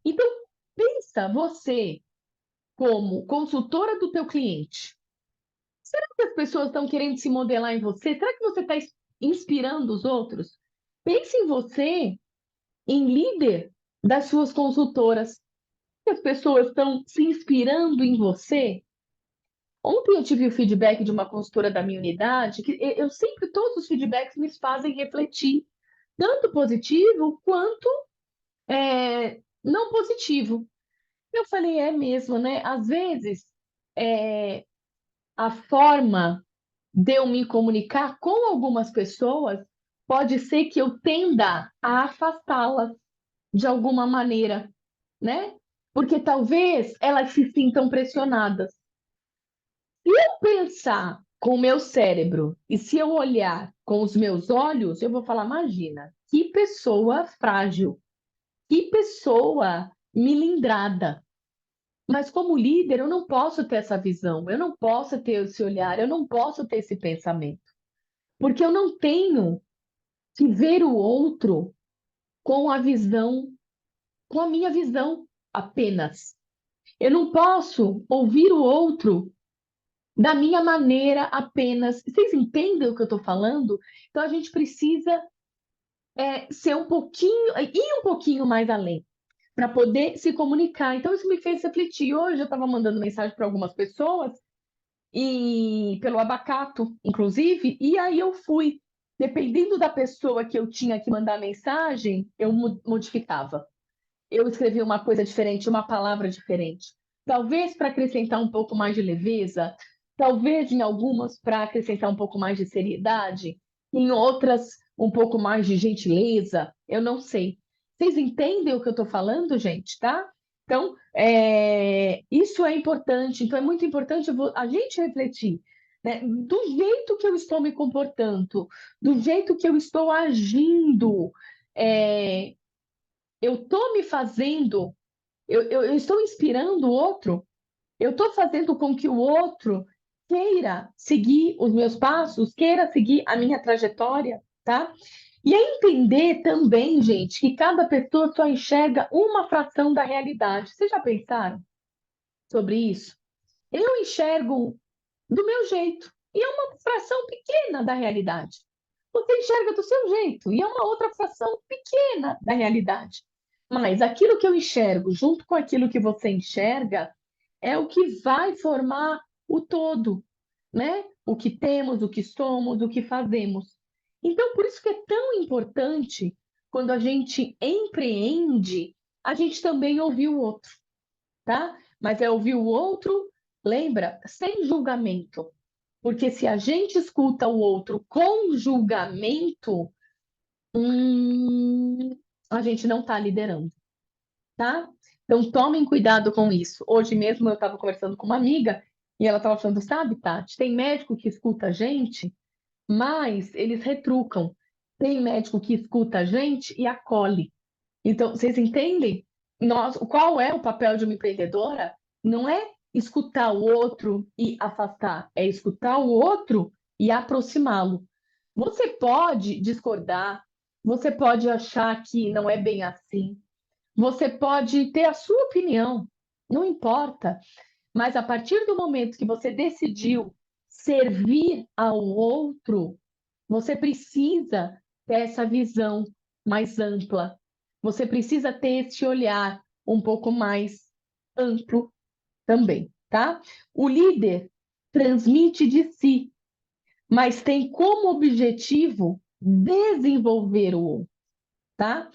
Então, pensa você como consultora do teu cliente. Será que as pessoas estão querendo se modelar em você? Será que você está inspirando os outros? Pense em você, em líder das suas consultoras. As pessoas estão se inspirando em você? Ontem eu tive o feedback de uma consultora da minha unidade, que eu sempre, todos os feedbacks me fazem refletir, tanto positivo quanto não positivo. Eu falei, é mesmo, né? Às vezes, é, a forma de eu me comunicar com algumas pessoas pode ser que eu tenda a afastá-las de alguma maneira, né? Porque talvez elas se sintam pressionadas. Se eu pensar com o meu cérebro e se eu olhar com os meus olhos, eu vou falar: imagina, que pessoa frágil, que pessoa milindrada. Mas como líder, eu não posso ter essa visão, eu não posso ter esse olhar, eu não posso ter esse pensamento, porque eu não tenho que ver o outro com a visão, com a minha visão apenas. Eu não posso ouvir o outro da minha maneira apenas. Vocês entendem o que eu estou falando? Então a gente precisa ser um pouquinho, ir um pouquinho mais além para poder se comunicar. Então isso me fez refletir. Hoje eu estava mandando mensagem para algumas pessoas e pelo abacato, inclusive, e aí eu fui. Dependendo da pessoa que eu tinha que mandar mensagem, eu modificava. Eu escrevi uma coisa diferente, uma palavra diferente. Talvez para acrescentar um pouco mais de leveza, talvez em algumas para acrescentar um pouco mais de seriedade, em outras um pouco mais de gentileza, eu não sei. Vocês entendem o que eu estou falando, gente, tá? Então, isso é importante. Então, é muito importante a gente refletir, né? Do jeito que eu estou me comportando, do jeito que eu estou agindo, é, eu estou me fazendo, eu estou inspirando o outro, eu estou fazendo com que o outro queira seguir os meus passos, queira seguir a minha trajetória, tá? E é entender também, gente, que cada pessoa só enxerga uma fração da realidade. Vocês já pensaram sobre isso? Eu enxergo do meu jeito, e é uma fração pequena da realidade. Você enxerga do seu jeito, e é uma outra fração pequena da realidade. Mas aquilo que eu enxergo, junto com aquilo que você enxerga, é o que vai formar o todo, né? O que temos, o que somos, o que fazemos. Então, por isso que é tão importante, quando a gente empreende, a gente também ouvir o outro, tá? Mas é ouvir o outro, lembra, sem julgamento. Porque se a gente escuta o outro com julgamento, a gente não está liderando, tá? Então tomem cuidado com isso. Hoje mesmo eu estava conversando com uma amiga e ela estava falando, sabe, Tati, tem médico que escuta a gente, mas eles retrucam. Tem médico que escuta a gente e acolhe. Então, vocês entendem? Qual é o papel de uma empreendedora? Não é escutar o outro e afastar, é escutar o outro e aproximá-lo. Você pode discordar, você pode achar que não é bem assim, você pode ter a sua opinião, não importa, mas a partir do momento que você decidiu servir ao outro, você precisa ter essa visão mais ampla. Você precisa ter esse olhar um pouco mais amplo também, tá? O líder transmite de si, mas tem como objetivo desenvolver o outro, tá?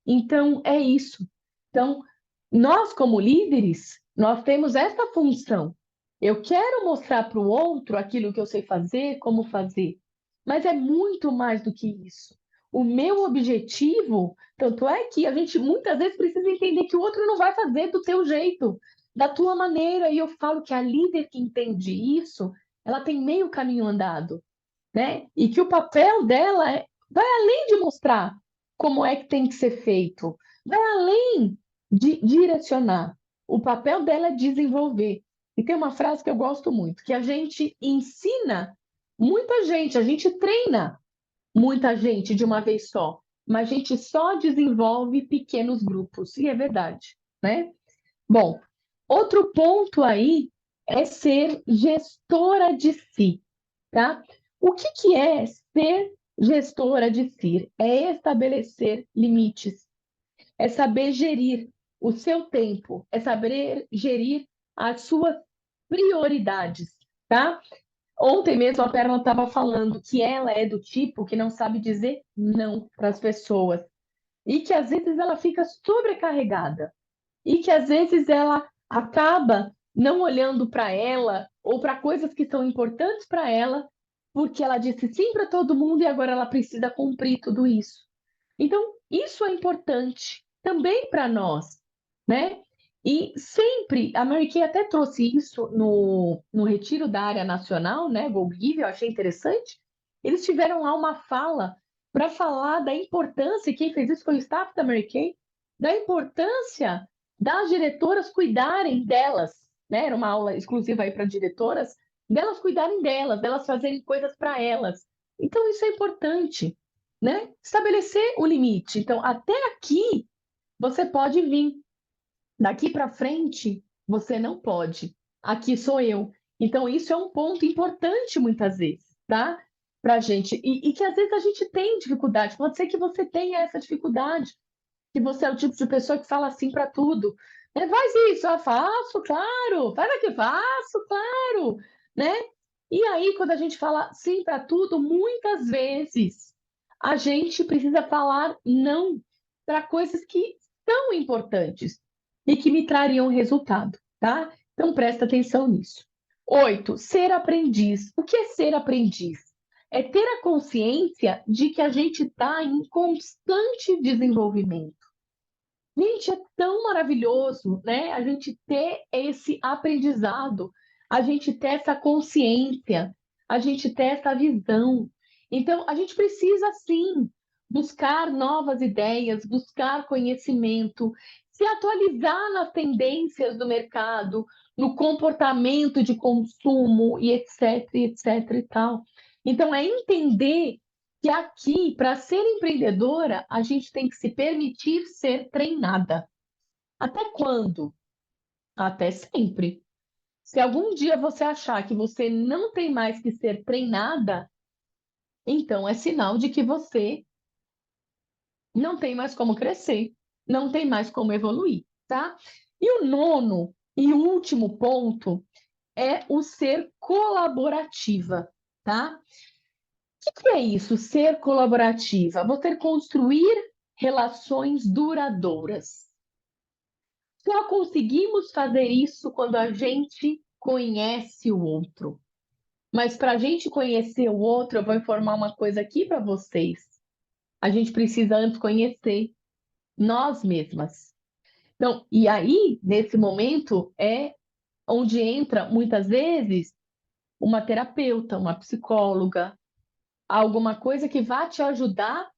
Então, é isso. Então, nós, como líderes, nós temos essa função. Eu quero mostrar para o outro aquilo que eu sei fazer, como fazer, mas é muito mais do que isso. O meu objetivo, tanto é que a gente muitas vezes precisa entender que o outro não vai fazer do teu jeito, da tua maneira, e eu falo que a líder que entende isso, ela tem meio caminho andado, né? E que o papel dela vai além de mostrar como é que tem que ser feito, vai além de direcionar. O papel dela é desenvolver. E tem uma frase que eu gosto muito, que a gente ensina muita gente, a gente treina muita gente de uma vez só, mas a gente só desenvolve pequenos grupos, e é verdade, né? Bom, outro ponto aí é ser gestora de si, tá? O que que é ser gestora de si? É estabelecer limites, é saber gerir o seu tempo, é saber gerir as suas prioridades, tá? Ontem mesmo a Perla estava falando que ela é do tipo que não sabe dizer não para as pessoas e que às vezes ela fica sobrecarregada e que às vezes ela acaba não olhando para ela ou para coisas que são importantes para ela, porque ela disse sim para todo mundo e agora ela precisa cumprir tudo isso. Então, isso é importante também para nós, né? E sempre, a Mary Kay até trouxe isso no retiro da área nacional, né? Go Give, eu achei interessante. Eles tiveram lá uma fala para falar da importância, e quem fez isso foi o staff da Mary Kay, da importância das diretoras cuidarem delas, né? Era uma aula exclusiva aí para diretoras, delas cuidarem delas, delas fazerem coisas para elas. Então, isso é importante, né? Estabelecer o limite. Então, até aqui você pode vir, daqui para frente você não pode. Aqui sou eu. Então, isso é um ponto importante muitas vezes, tá? Para gente. E que às vezes a gente tem dificuldade. Pode ser que você tenha essa dificuldade, que você é o tipo de pessoa que fala assim para tudo. Faz isso, faço, claro. Faz aqui, faço, claro, né? E aí, quando a gente fala sim para tudo, muitas vezes a gente precisa falar não para coisas que são importantes e que me trariam resultado, tá? Então presta atenção nisso. 8, ser aprendiz. O que é ser aprendiz? é ter a consciência de que a gente está em constante desenvolvimento. Gente, é tão maravilhoso, né? A gente ter esse aprendizado, a gente ter essa consciência, a gente ter essa visão. Então, a gente precisa, sim, buscar novas ideias, buscar conhecimento, se atualizar nas tendências do mercado, no comportamento de consumo e etc e tal. Então, é entender que aqui, para ser empreendedora, a gente tem que se permitir ser treinada. Até quando? Até sempre. Se algum dia você achar que você não tem mais que ser treinada, então é sinal de que você não tem mais como crescer, não tem mais como evoluir, tá? E o nono e último ponto é o ser colaborativa, tá? O que é isso, ser colaborativa? Você construir relações duradouras. Só conseguimos fazer isso quando a gente conhece o outro. Mas para a gente conhecer o outro, eu vou informar uma coisa aqui para vocês. A gente precisa antes conhecer nós mesmas. Então, e aí, nesse momento, é onde entra, muitas vezes, uma terapeuta, uma psicóloga, alguma coisa que vá te ajudar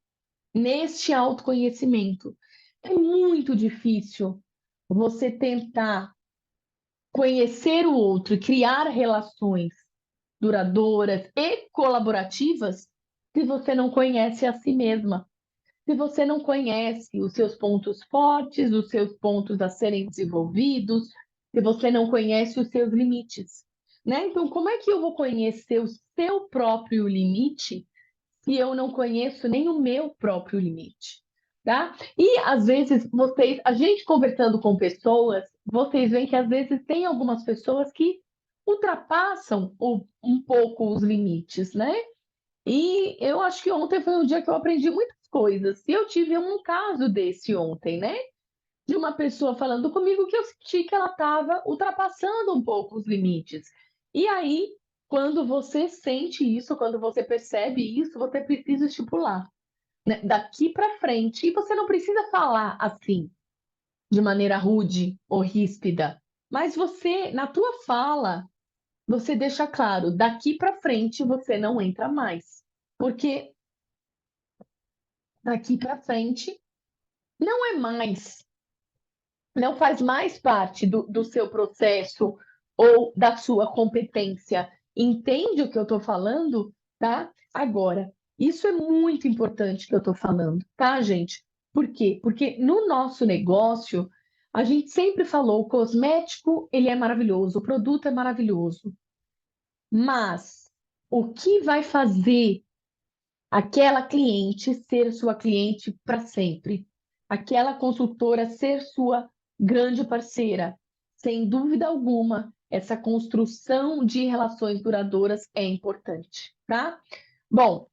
neste autoconhecimento. É muito difícil você tentar conhecer o outro e criar relações duradouras e colaborativas se você não conhece a si mesma, se você não conhece os seus pontos fortes, os seus pontos a serem desenvolvidos, se você não conhece os seus limites, né? Então, como é que eu vou conhecer o seu próprio limite se eu não conheço nem o meu próprio limite, tá? E às vezes a gente conversando com pessoas, vocês veem que às vezes tem algumas pessoas que ultrapassam um pouco os limites, né? E eu acho que ontem foi um dia que eu aprendi muitas coisas. E eu tive um caso desse ontem, né? De uma pessoa falando comigo que eu senti que ela estava ultrapassando um pouco os limites. E aí, quando você sente isso, quando você percebe isso, você precisa estipular, né? Daqui para frente. E você não precisa falar assim, de maneira rude ou ríspida, mas você, na tua fala, você deixa claro, daqui para frente você não entra mais. Porque daqui para frente não é mais, não faz mais parte do seu processo ou da sua competência. Entende o que eu estou falando, tá? Agora, isso é muito importante que eu estou falando, tá, gente? Por quê? Porque no nosso negócio, a gente sempre falou, o cosmético, ele é maravilhoso, o produto é maravilhoso, mas o que vai fazer aquela cliente ser sua cliente para sempre, aquela consultora ser sua grande parceira. Sem dúvida alguma, essa construção de relações duradouras é importante, tá? Bom,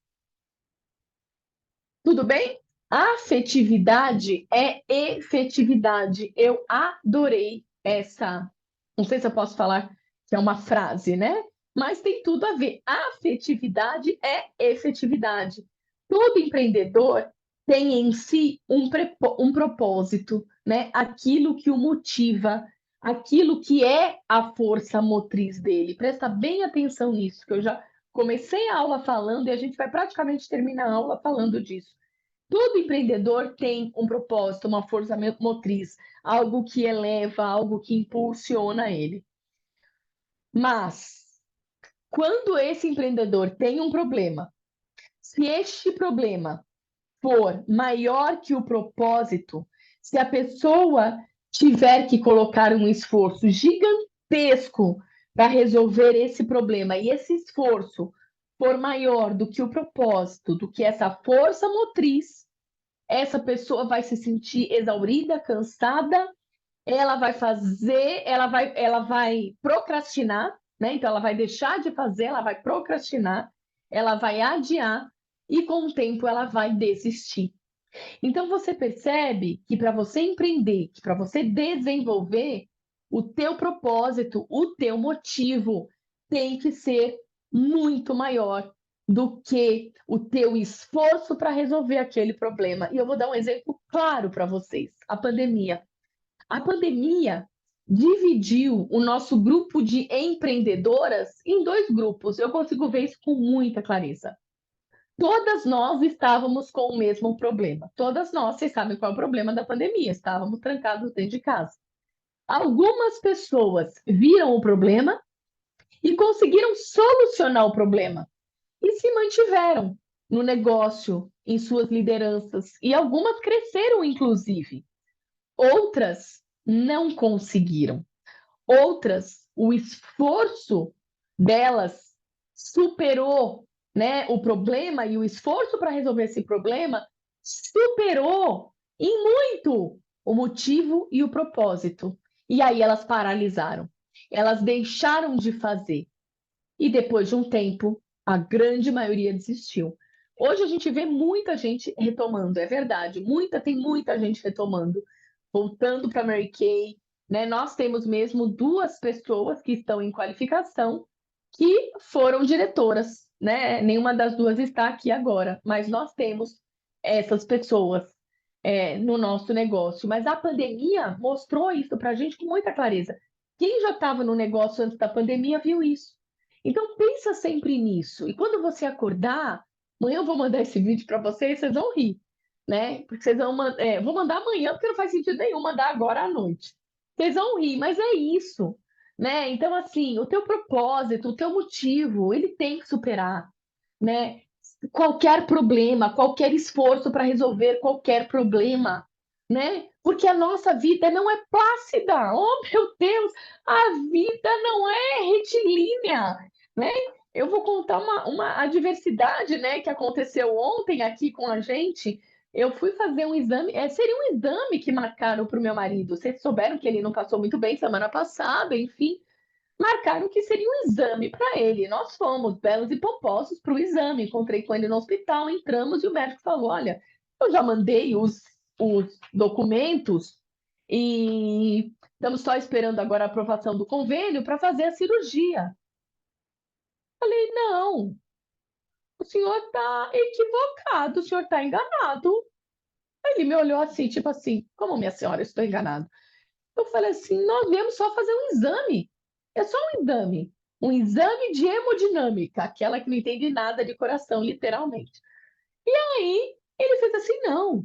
tudo bem? Afetividade é efetividade. Eu adorei essa. Não sei se eu posso falar que é uma frase, né? Mas tem tudo a ver. Afetividade é efetividade. Todo empreendedor tem em si um propósito, né? Aquilo que o motiva, aquilo que é a força motriz dele. Presta bem atenção nisso, que eu já comecei a aula falando e a gente vai praticamente terminar a aula falando disso. Todo empreendedor tem um propósito, uma força motriz, algo que eleva, algo que impulsiona ele. Mas, quando esse empreendedor tem um problema, se este problema for maior que o propósito, se a pessoa tiver que colocar um esforço gigantesco para resolver esse problema e esse esforço for maior do que o propósito, do que essa força motriz, essa pessoa vai se sentir exaurida, cansada, ela vai fazer, ela vai procrastinar, né? Então ela vai deixar de fazer, ela vai procrastinar, ela vai adiar e com o tempo ela vai desistir. Então você percebe que para você empreender, que para você desenvolver, o teu propósito, o teu motivo tem que ser muito maior do que o teu esforço para resolver aquele problema. E eu vou dar um exemplo claro para vocês: a pandemia. A pandemia dividiu o nosso grupo de empreendedoras em dois grupos. Eu consigo ver isso com muita clareza. Todas nós estávamos com o mesmo problema. Todas nós, vocês sabem qual é o problema da pandemia, estávamos trancados dentro de casa. Algumas pessoas viram o problema e conseguiram solucionar o problema e se mantiveram no negócio, em suas lideranças, e algumas cresceram, inclusive. Outras não conseguiram. Outras, o esforço delas superou, né, o problema, e o esforço para resolver esse problema superou em muito o motivo e o propósito. E aí elas paralisaram. Elas deixaram de fazer. E depois de um tempo, a grande maioria desistiu. Hoje a gente vê muita gente retomando, é verdade, tem muita gente retomando, voltando para Mary Kay, né? Nós temos mesmo duas pessoas que estão em qualificação que foram diretoras, né? Nenhuma das duas está aqui agora, mas nós temos essas pessoas no nosso negócio. Mas a pandemia mostrou isso para a gente com muita clareza. Quem já estava no negócio antes da pandemia viu isso. Então pensa sempre nisso. E quando você acordar, amanhã eu vou mandar esse vídeo para vocês, vocês vão rir, né? Porque vocês vão vou mandar amanhã, porque não faz sentido nenhum mandar agora à noite. Vocês vão rir, mas é isso, né? Então, assim, o teu propósito, o teu motivo, ele tem que superar, né? Qualquer problema, qualquer esforço para resolver qualquer problema, né? Porque a nossa vida não é plácida. Oh, meu Deus, a vida não é retilínea, né? Eu vou contar uma adversidade, né, que aconteceu ontem aqui com a gente. Eu fui fazer um exame, seria um exame que marcaram para o meu marido. Vocês souberam que ele não passou muito bem semana passada, enfim, marcaram que seria um exame para ele. Nós fomos belos e pomposos para o exame. Encontrei com ele no hospital, entramos e o médico falou: Olha, eu já mandei os documentos e estamos só esperando agora a aprovação do convênio para fazer a cirurgia. Falei: Não, o senhor está equivocado, o senhor está enganado. Aí ele me olhou assim, tipo assim: Como, minha senhora, eu estou enganado? Eu falei assim: nós viemos só fazer um exame. É só um exame. Um exame de hemodinâmica, aquela que não entende nada de coração, literalmente. Aí ele fez assim: não.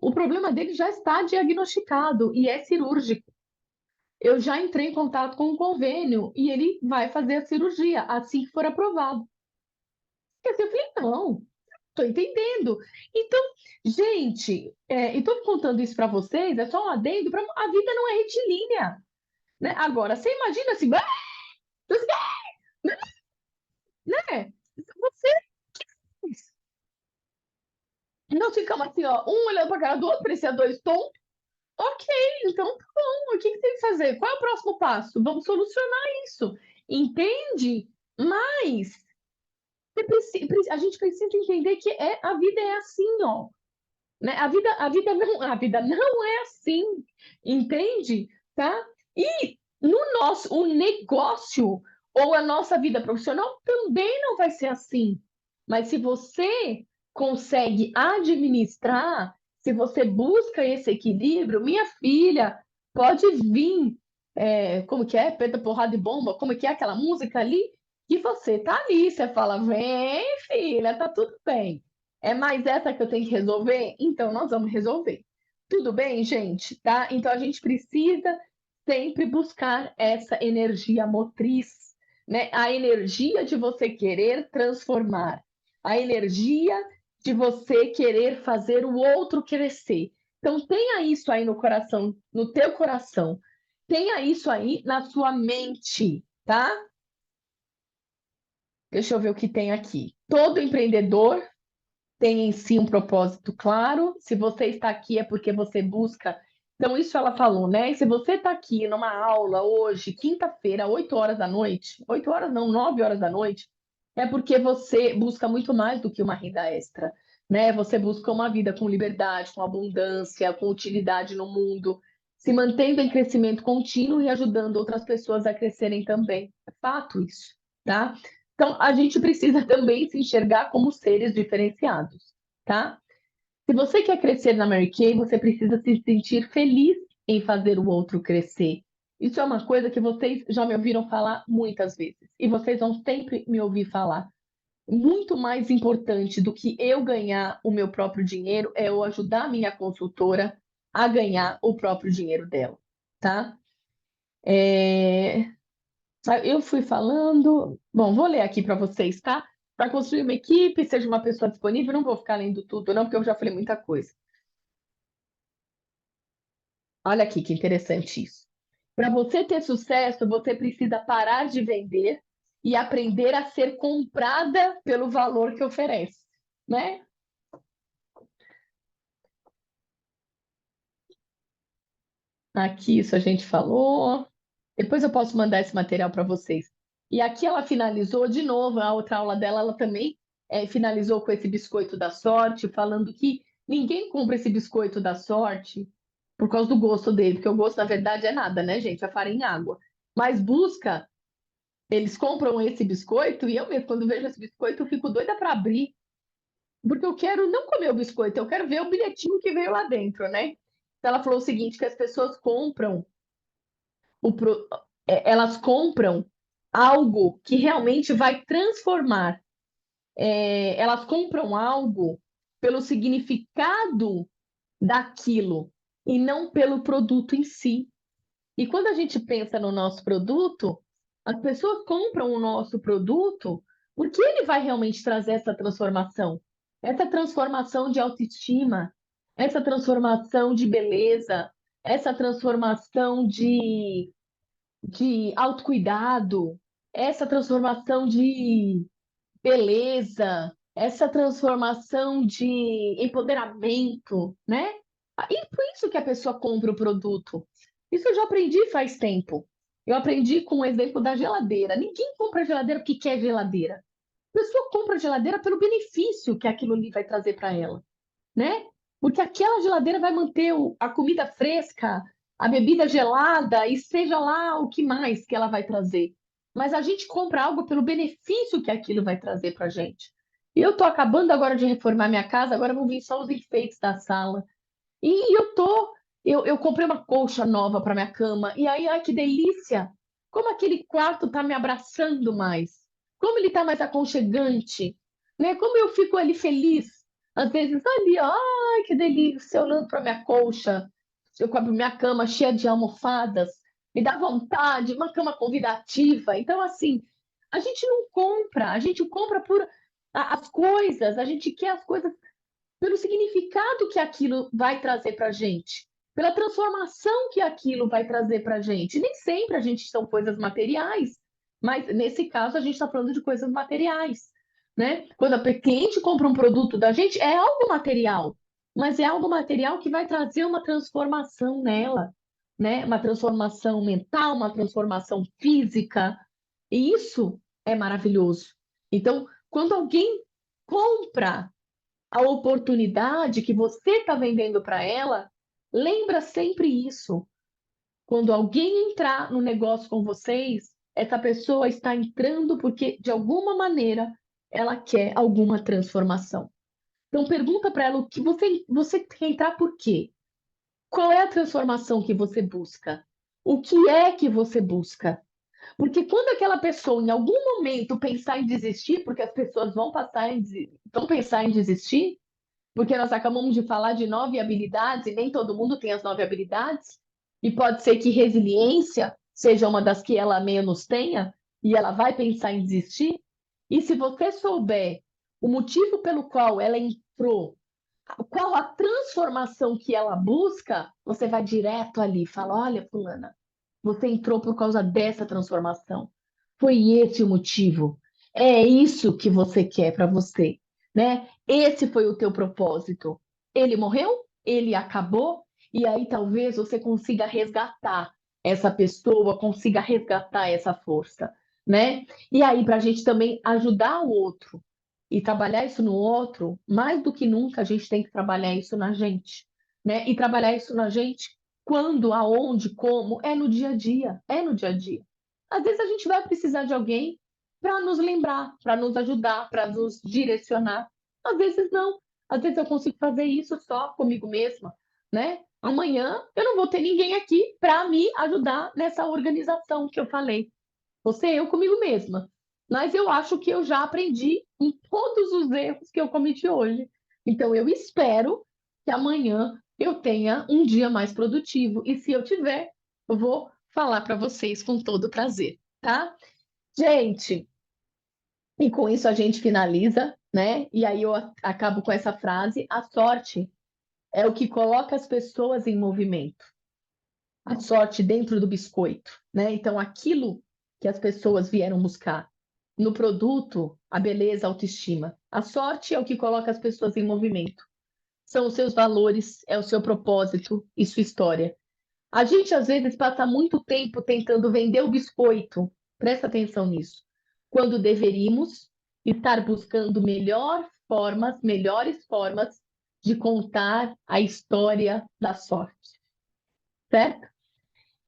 O problema dele já está diagnosticado e é cirúrgico. Eu já entrei em contato com o convênio e ele vai fazer a cirurgia assim que for aprovado. E assim, eu falei: não, estou entendendo. Então, gente, estou contando isso para vocês, é só um adendo, a vida não é retilínea, né? Agora, você imagina assim, né? Você nós ficamos assim, ó, um olhando para a cara do outro, parecia dois tontos. Ok, então tá bom, o que que tem que fazer? Qual é o próximo passo? Vamos solucionar isso. Entende? Mas a gente precisa entender que a vida é assim, ó. Né? A vida não é assim, entende? Tá? E o negócio ou a nossa vida profissional também não vai ser assim. Mas se você consegue administrar, se você busca esse equilíbrio, minha filha, pode vir, como que é? Peta, porrada e bomba, como que é aquela música ali? Que você tá ali, você fala, vem, filha, tá tudo bem. É mais essa que eu tenho que resolver? Então nós vamos resolver. Tudo bem, gente? Tá? Então a gente precisa sempre buscar essa energia motriz, né? A energia de você querer transformar, a energia de você querer fazer o outro crescer. Então tenha isso aí no coração, no teu coração. Tenha isso aí na sua mente, tá? Deixa eu ver o que tem aqui. Todo empreendedor tem em si um propósito claro. Se você está aqui é porque você busca. Então, isso ela falou, né? E se você está aqui numa aula hoje, quinta-feira, 8 horas da noite, 8 horas não, 9 horas da noite, é porque você busca muito mais do que uma renda extra, né? Você busca uma vida com liberdade, com abundância, com utilidade no mundo, se mantendo em crescimento contínuo e ajudando outras pessoas a crescerem também. É fato isso, tá? Então, a gente precisa também se enxergar como seres diferenciados, tá? Se você quer crescer na Mary Kay, você precisa se sentir feliz em fazer o outro crescer. Isso é uma coisa que vocês já me ouviram falar muitas vezes, e vocês vão sempre me ouvir falar. Muito mais importante do que eu ganhar o meu próprio dinheiro é eu ajudar a minha consultora a ganhar o próprio dinheiro dela, tá? É, eu fui falando. Bom, vou ler aqui para vocês, tá? Para construir uma equipe, seja uma pessoa disponível, não vou ficar lendo tudo, não, porque eu já falei muita coisa. Olha aqui que interessante isso. Para você ter sucesso, você precisa parar de vender e aprender a ser comprada pelo valor que oferece, né? Aqui isso a gente falou. Depois eu posso mandar esse material para vocês. E aqui ela finalizou de novo, a outra aula dela, ela também finalizou com esse biscoito da sorte, falando que ninguém compra esse biscoito da sorte por causa do gosto dele, porque o gosto, na verdade, é nada, né, gente? É farinha e água. Mas busca, eles compram esse biscoito, e eu mesmo, quando vejo esse biscoito, eu fico doida para abrir, porque eu quero não comer o biscoito, eu quero ver o bilhetinho que veio lá dentro, né? Então ela falou o seguinte, que as pessoas compram o pro- elas compram algo que realmente vai transformar. Elas compram algo pelo significado daquilo e não pelo produto em si. E quando a gente pensa no nosso produto, as pessoas compram o nosso produto porque ele vai realmente trazer essa transformação de autoestima, essa transformação de beleza, essa transformação de autocuidado, essa transformação de beleza, essa transformação de empoderamento, né? E por isso que a pessoa compra o produto. Isso eu já aprendi faz tempo. Eu aprendi com o exemplo da geladeira. Ninguém compra geladeira porque quer geladeira. A pessoa compra geladeira pelo benefício que aquilo ali vai trazer para ela, né? Porque aquela geladeira vai manter a comida fresca, a bebida gelada e seja lá o que mais que ela vai trazer. Mas a gente compra algo pelo benefício que aquilo vai trazer para a gente. E eu estou acabando agora de reformar minha casa, agora vão vir só os enfeites da sala. E eu comprei uma colcha nova para minha cama. E aí, ai, que delícia! Como aquele quarto está me abraçando mais. Como ele está mais aconchegante, né? Como eu fico ali feliz. Às vezes ali, ó, ai, que delícia, olhando para minha colcha, eu com a minha cama cheia de almofadas, me dá vontade, uma cama convidativa. Então, assim, a gente não compra, a gente compra por as coisas, a gente quer as coisas pelo significado que aquilo vai trazer para a gente, pela transformação que aquilo vai trazer para a gente. Nem sempre a gente são coisas materiais, mas nesse caso a gente está falando de coisas materiais, né? Quando a cliente compra um produto da gente, é algo material, mas é algo material que vai trazer uma transformação nela, né? Uma transformação mental, uma transformação física, e isso é maravilhoso. Então, quando alguém compra a oportunidade que você está vendendo para ela, lembra sempre isso. Quando alguém entrar no negócio com vocês, essa pessoa está entrando porque, de alguma maneira, ela quer alguma transformação. Então, pergunta para ela o que você quer entrar por quê? Qual é a transformação que você busca? O que é que você busca? Porque quando aquela pessoa, em algum momento, pensar em desistir, porque as pessoas vão pensar em desistir, porque nós acabamos de falar de 9 habilidades e nem todo mundo tem as 9 habilidades, e pode ser que resiliência seja uma das que ela menos tenha, e ela vai pensar em desistir. E se você souber o motivo pelo qual ela entrou, qual a transformação que ela busca, você vai direto ali e fala: olha, fulana, você entrou por causa dessa transformação. Foi esse o motivo. É isso que você quer para você, né? Esse foi o teu propósito. Ele morreu, ele acabou, e aí talvez você consiga resgatar essa pessoa, consiga resgatar essa força, né? E aí, para a gente também ajudar o outro e trabalhar isso no outro, mais do que nunca a gente tem que trabalhar isso na gente, né? E trabalhar isso na gente quando, aonde, como, é no dia a dia, é no dia a dia. Às vezes a gente vai precisar de alguém, para nos lembrar, para nos ajudar, para nos direcionar. Às vezes não, às vezes eu consigo fazer isso só comigo mesma, né? Amanhã eu não vou ter ninguém aqui para me ajudar nessa organização que eu falei. Vou ser eu comigo mesma. Mas eu acho que eu já aprendi com todos os erros que eu cometi hoje. Então eu espero que amanhã eu tenha um dia mais produtivo. E se eu tiver, eu vou falar para vocês com todo prazer, tá? Gente, e com isso a gente finaliza, né? E aí eu acabo com essa frase: a sorte é o que coloca as pessoas em movimento. A sorte dentro do biscoito, né? Então aquilo que as pessoas vieram buscar no produto, a beleza, a autoestima. A sorte é o que coloca as pessoas em movimento. São os seus valores, é o seu propósito e sua história. A gente às vezes passa muito tempo tentando vender o biscoito. Presta atenção nisso. Quando deveríamos estar buscando melhores formas de contar a história da sorte, certo?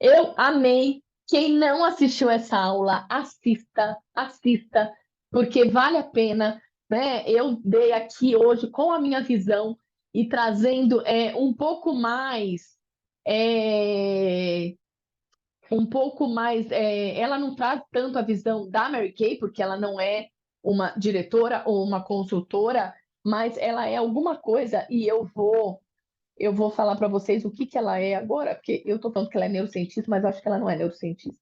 Eu amei. Quem não assistiu essa aula, assista, assista, porque vale a pena, né? Eu dei aqui hoje com a minha visão e trazendo um pouco mais é, ela não traz tanto a visão da Mary Kay, porque ela não é uma diretora ou uma consultora, mas ela é alguma coisa e eu vou falar para vocês o que que ela é agora, porque eu estou falando que ela é neurocientista, mas acho que ela não é neurocientista.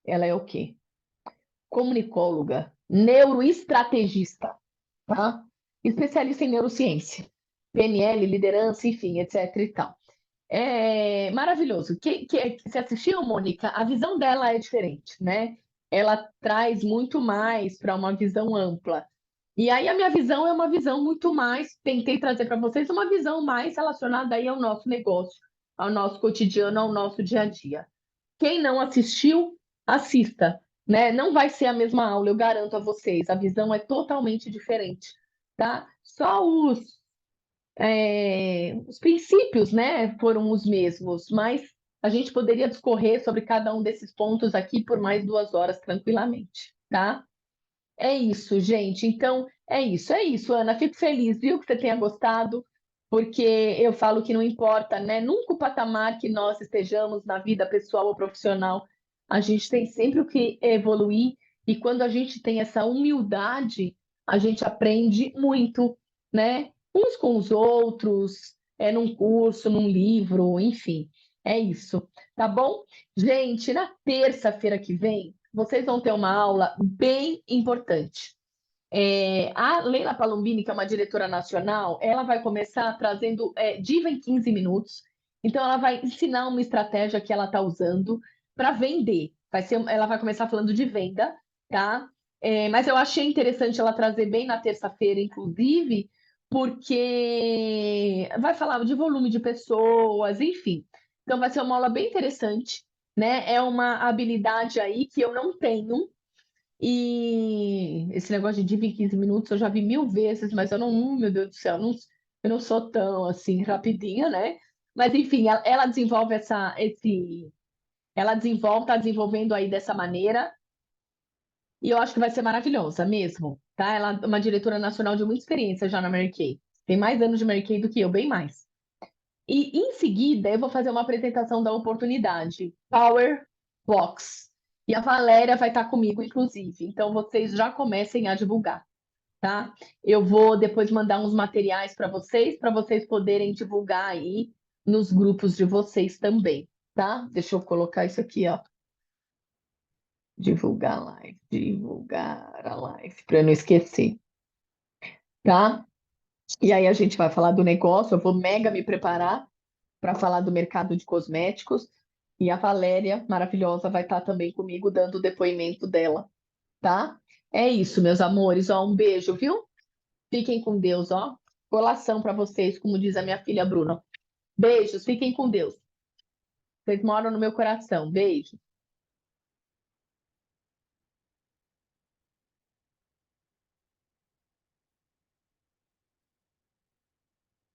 Ela é o quê? Comunicóloga, neuroestrategista, tá? Especialista em neurociência, PNL, liderança, enfim, etc e tal. É maravilhoso. Se assistiu, Mônica, a visão dela é diferente, né? Ela traz muito mais para uma visão ampla. E aí a minha visão é uma visão muito mais, tentei trazer para vocês uma visão mais relacionada aí ao nosso negócio, ao nosso cotidiano, ao nosso dia a dia. Quem não assistiu, assista, né? Não vai ser a mesma aula, eu garanto a vocês. A visão é totalmente diferente, tá? Só os princípios, né, foram os mesmos, mas a gente poderia discorrer sobre cada um desses pontos aqui por mais 2 horas tranquilamente, tá? É isso, gente. Então, é isso, Ana. Fico feliz, viu, que você tenha gostado, porque eu falo que não importa, né? Nunca o patamar que nós estejamos na vida pessoal ou profissional, a gente tem sempre o que evoluir, e quando a gente tem essa humildade, a gente aprende muito, né? Uns com os outros, num curso, num livro, enfim. É isso, tá bom? Gente, na terça-feira que vem, vocês vão ter uma aula bem importante. A Leila Palombini, que é uma diretora nacional, ela vai começar trazendo Diva em 15 minutos. Então, ela vai ensinar uma estratégia que ela está usando para vender. Ela vai começar falando de venda, tá? Mas eu achei interessante ela trazer bem na terça-feira, inclusive, porque vai falar de volume de pessoas, enfim. Então, vai ser uma aula bem interessante, né? É uma habilidade aí que eu não tenho, e esse negócio de diva em 15 minutos eu já vi 1000 vezes, mas eu não, meu Deus do céu, eu não sou tão assim rapidinha, né? Mas enfim, ela desenvolve tá desenvolvendo aí dessa maneira, e eu acho que vai ser maravilhosa mesmo, tá? Ela é uma diretora nacional de muita experiência já na Mary Kay. Tem mais anos de Mary Kay do que eu, bem mais. E em seguida eu vou fazer uma apresentação da oportunidade, Power Box. E a Valéria vai estar comigo, inclusive. Então vocês já comecem a divulgar, tá? Eu vou depois mandar uns materiais para vocês poderem divulgar aí nos grupos de vocês também, tá? Deixa eu colocar isso aqui, ó. Divulgar a live, divulgar a live, para eu não esquecer, tá? E aí a gente vai falar do negócio, eu vou mega me preparar para falar do mercado de cosméticos. E a Valéria, maravilhosa, vai estar também comigo dando o depoimento dela, tá? É isso, meus amores. Ó, um beijo, viu? Fiquem com Deus, ó. Colação para vocês, como diz a minha filha Bruna. Beijos, fiquem com Deus. Vocês moram no meu coração. Beijo.